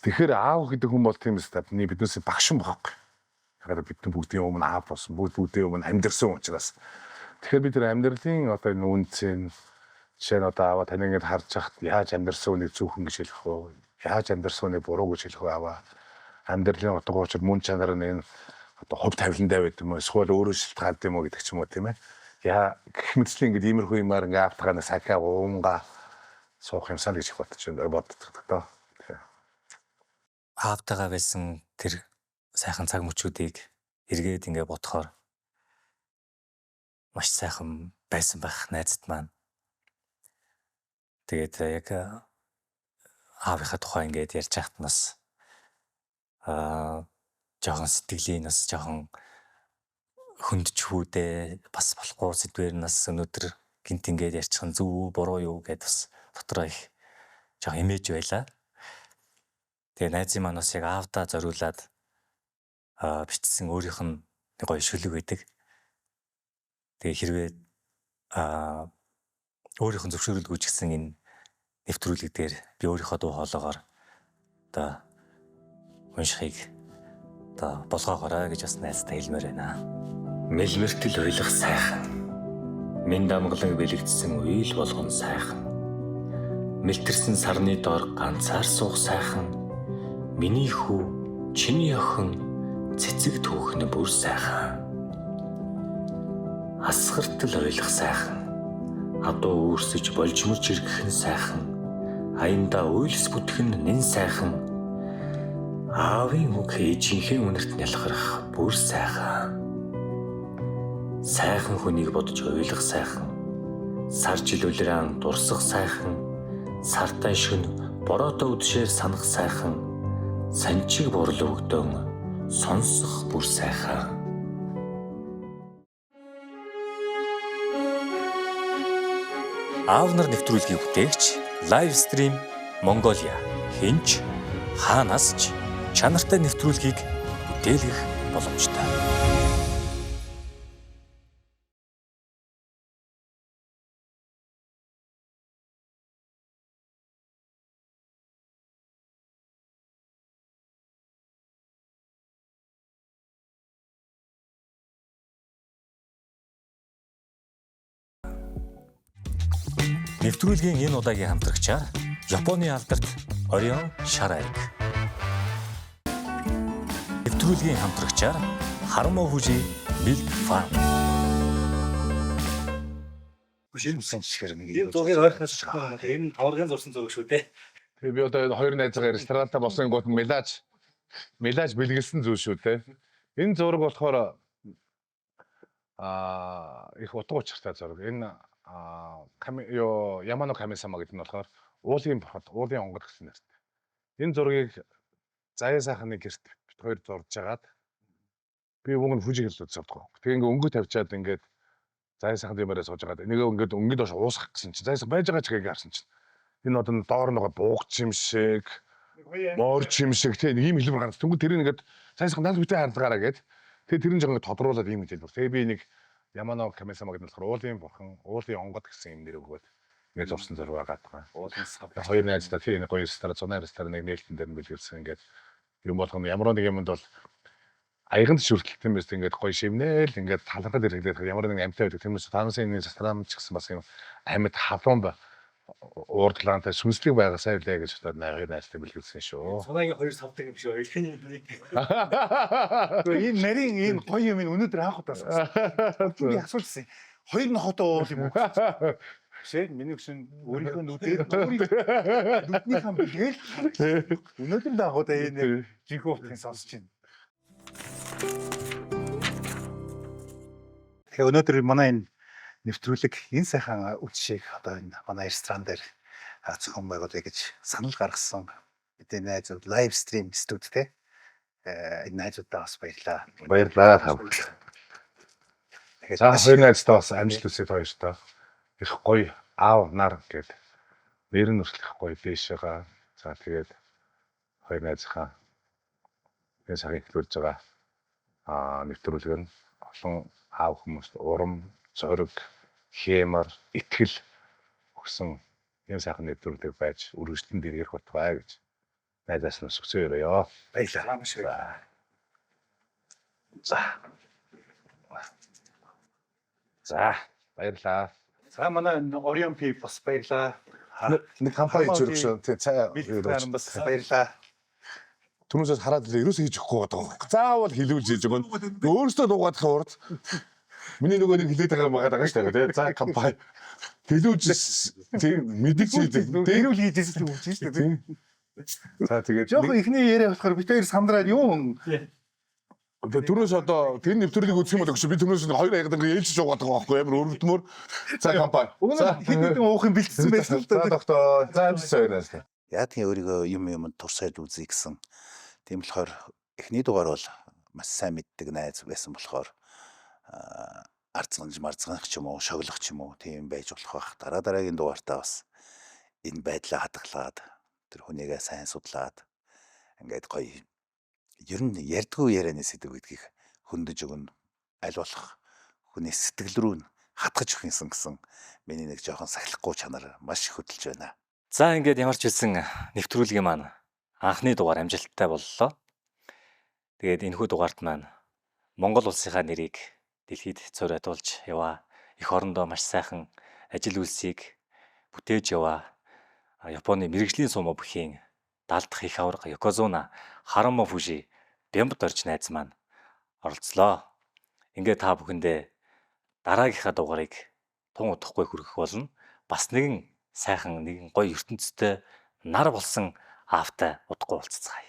Тэгэхээр аав гэдэг хүн бол тийм ээ биднээс багш юм байхгүй. Тэгэхээр бидний бүгдийн өмнө аав болсон бүгдийн өмнө амьдрсан учраас. Тэгэхээр бид тэр амьдралын одоо энэ үнцэн жишээ нь одоо аваа тань ингэж харж хахад яаж амьдрсан үнийг зөвхөн гэж хэлэх вэ? Яаж амьдрсан үнийг буруу гэж хэлэх вэ аваа? Амьдралын утга учир мөн чанар нь энэ одоо хувь тавиландаа байд юм уу? Эсвэл өөрөө шилтгаалд юм уу гэдэг ч юм уу тийм ээ. Яа гэх мэтчлэн ингэж иймэрхүү юмар ингээ автгаа сакаа уунга суух юмсан гэж бодож доо. Аавтайгаа байсан тэр сайхан цаг мөчүүдийг эргээд ингээ бодохоор маш сайхан байсан байх найзад маань. Тэгээд яг аавынхаа тухай ингээд ярьж байхад нас жоохон сэтгэлийн нас жоохон хүндчүүдээ бас болохгүй сэдвэр нас өнөөдөр гинт ингээд ярьчихсан зөв буруу юу гэдээ бас дотроо их жоохон имиж байла. Тэгээ найзын маань бас яг аавдаа зориулаад бичсэн өөрийнх нь нэг гоё шүлэг байдаг. Тэгээ хэрвээ өөрийнх нь зөвшөөрөлгүй ч гэсэн энэ нэвтрүүлэг дээр би өөрийнхөө дуу хоолойгоор одоо уншихыг одоо болгоогоорой гэж бас найзтай хэлмээр байна. Мэлмэртэл ойлгох сайхан. Минь дамглан бэлэгдсэн үйл болгон сайхан. Мэлтэрсэн сарны доор ганцаар суух сайхан. Миний хүү, чиний охин, цэцэг түүхэн бүр сайхан. Асгартал ойлгох сайхан. Адуу үүрсэж болжморж иргэх нь сайхан. Аяндаа уйлс бүтгэн нэн сайхан. Аавын үг ээжийнхээ үнэрт нялхарах бүр сайхан. Сайхан хүнийг бодож ойлгох сайхан. Сар жил улиран дурсах сайхан. Сартай шөнө бороотой үдшээр санах сайхан. Санчиг бурлал өгдөн сонсох бүр сайхан. Аав нар нэвтрүүлгийн бүтээгч Live Stream Mongolia хинч хаанаас ч чанартай нэвтрүүлгийг бүтээлгэх боломжтой. Нэвтрүүлгийн энэ удаагийн хамтрагчаар Японы алдарт Orion шар аяг. Нэвтрүүлгийн хамтрагчаар Хармо Фужи Milk Farm. Шинэ үсэн чихэр нэг Энэ зургийг ойрхоос байгаа. Энэ аваргын зурсан зураг шүү дээ. Тэгээ би одоо хоёр найзгаа ресторанта босон гот мелаж бэлгэлсэн зүйл шүү те. Энэ зураг болохоор их утга учиртай зураг. Энэ Ямано Камисама гэдэг нь болохоор уулын бурхад, уулын онгод гэсэн нэртэй. Энэ зургийг Заяа сайхны гэрт бит хоёр зурж агаад би уг нь Фужиг хэлээд зурдаг. Тэгээ ингээ өнгө тавьчаад ингээд Заяа сайхан дэмээрээ сууж агаад энийг ингээд өнгөд дош уусгах гэсэн чинь Заяа сайхан байж байгаа ч гэгээ харсан чинь энэ одоо доор нөгөө буугч юм шиг морч юм шиг тийм ийм хэлбэр гарсан. Тэнгүүд тэр ингээд Заяа сайхан нал битэй хандгаараа гээд тэгээ тэр нь жоо тодруулаад ийм хэлбэр. Тэгээ би нэг Ямано Камисама гэдэг нь болохоор уулын бурхан, уулын онгод гэсэн юм нэр өгөөд ингээд зурсан зураг агаад байгаа. Уулын сав. Хоёр найзтай тийм гоё ресторан, зуны рестораныг нээлтэн дээр нь бэлгэлсэн ингээд юм болгоно. Ямар нэг юмд бол аяганд шүртэлтэй юм биш ингээд гоё шивнээл ингээд талхад хэрэглээд ямар нэг амьтаа байдаг. Тиймээс таансын ресторан ч гэсэн бас юм амьд хавлон ба уурдлаантай сүнслэг байгаасай лээ гэж бодоод хоёр найзтай бэлгэлсэн шүү. Цунагийн хоёр савдаг юм шиг ойлгох юм. Энэ нарийн энэ гоё юм өнөөдөр анх удаас би асуулсан. Хоёр нохотой уул юм уу? Шээ миний өшин өөрийнхөө нүдээр нүдний хам тэгэл өнөөдөр дагуудаа энэ жинхэнэ сонсож байна. Тэгээ өнөөдөр манай энэ нэвтрүүлэг энэ сайхан үдшийг одоо энэ манай ресторан дээр зохион байгуулъя гэж санал гаргасан бидний найзууд лайв стрим студ те энэ найзуудаа бас баярлаа. Баярлалаа тав. За хоёр найзтай бас амжилт хүсье хоёртоо. Их гоё аав нар гэдэг нэр нь өршлөх гоё дэш байгаа. За тэгээд хоёр найзынхаа энэ цагийг эхлүүлж байгаа нэвтрүүлэг нь олон аав хүмүүст урам, зориг, хэмар, итгэл өгсөн юм сайхан нэвтрүүлэг байж үргэлжлэн дэргэрх батгай гэж найзаас нь өсгсөн өрөөё. Баярлалаа. За баярлалаа. За манай Orion P бас баярлалаа. Нэг компани зүрх шүү. Тий цаа Бас баярлалаа. Түрүүсээс хараад ерөөсөө хийж өгөхгүй байгаа. Заавал хилүүлж хийж өгөн. Өөрөөсөө дуугадах урд. Миний нөгөө нэг хилээд байгаа шүү дээ. За компани хилүүлж тий мэдгч хийдэг. Дэрүүл хийж ирсэн юм чинь шүү дээ. За тэгээд Жохо ихний яриа болохоор бид хоёр сандраад юу түрүүс одоо тэр нэвтрүүлгийг үзэх юм бол би түрүүс хоёр аягд ингээд ээлжиж байгаа байхгүй ямар өрөвдмөр. За компани. хэд хэдэн уух юм бэлдсэн байсан л За да. доктор. За амжилт баярлалаа. Яа тийм өөрийгөө юмд турсаад үзье гэсэн. Тийм болохоор эхний дугаар бол маш сайн мэддэг найз байсан болохоор арцганж марцганах ч юм уу, шоглох ч юм уу тийм байж болох байх. Дараагийн дугаартаа бас энэ байдлаа хадгалаад тэр хүнийгээ сайн судлаад ингээд гоё ер нь ярьдгүй ярианы сэдв гэдгийг хөндөж өгнө. Аль болох хүний сэтгэл рүү нь хатгаж өгөх юмсан гэсэн миний нэг жоохон сахилахгүй чанар маш их хөдөлж байна. За ингээд ямар ч хэлсэн нэвтрүүлгийн маань анхны дугаар амжилттай боллоо. Тэгээд энэхүү дугаарт маань Монгол улсынхаа нэрийг дэлхийд цорайтуулж яваа. Эх орондоо маш сайхан ажил үйлсийг бүтээж яваа. Японы мэрэгжлийн сумма бүхийн даалдах их аварга Yokozuna Haramo Fuji Бямбд орж найз маань оролцлоо. Ингээ та бүхэндээ дараагийнхаа дугаарыг тун удахгүй хүргэх болно. Бас нэгэн сайхан нэгэн гоё ертөнцтэй нар болсон аавтай удахгүй уулзцгаая.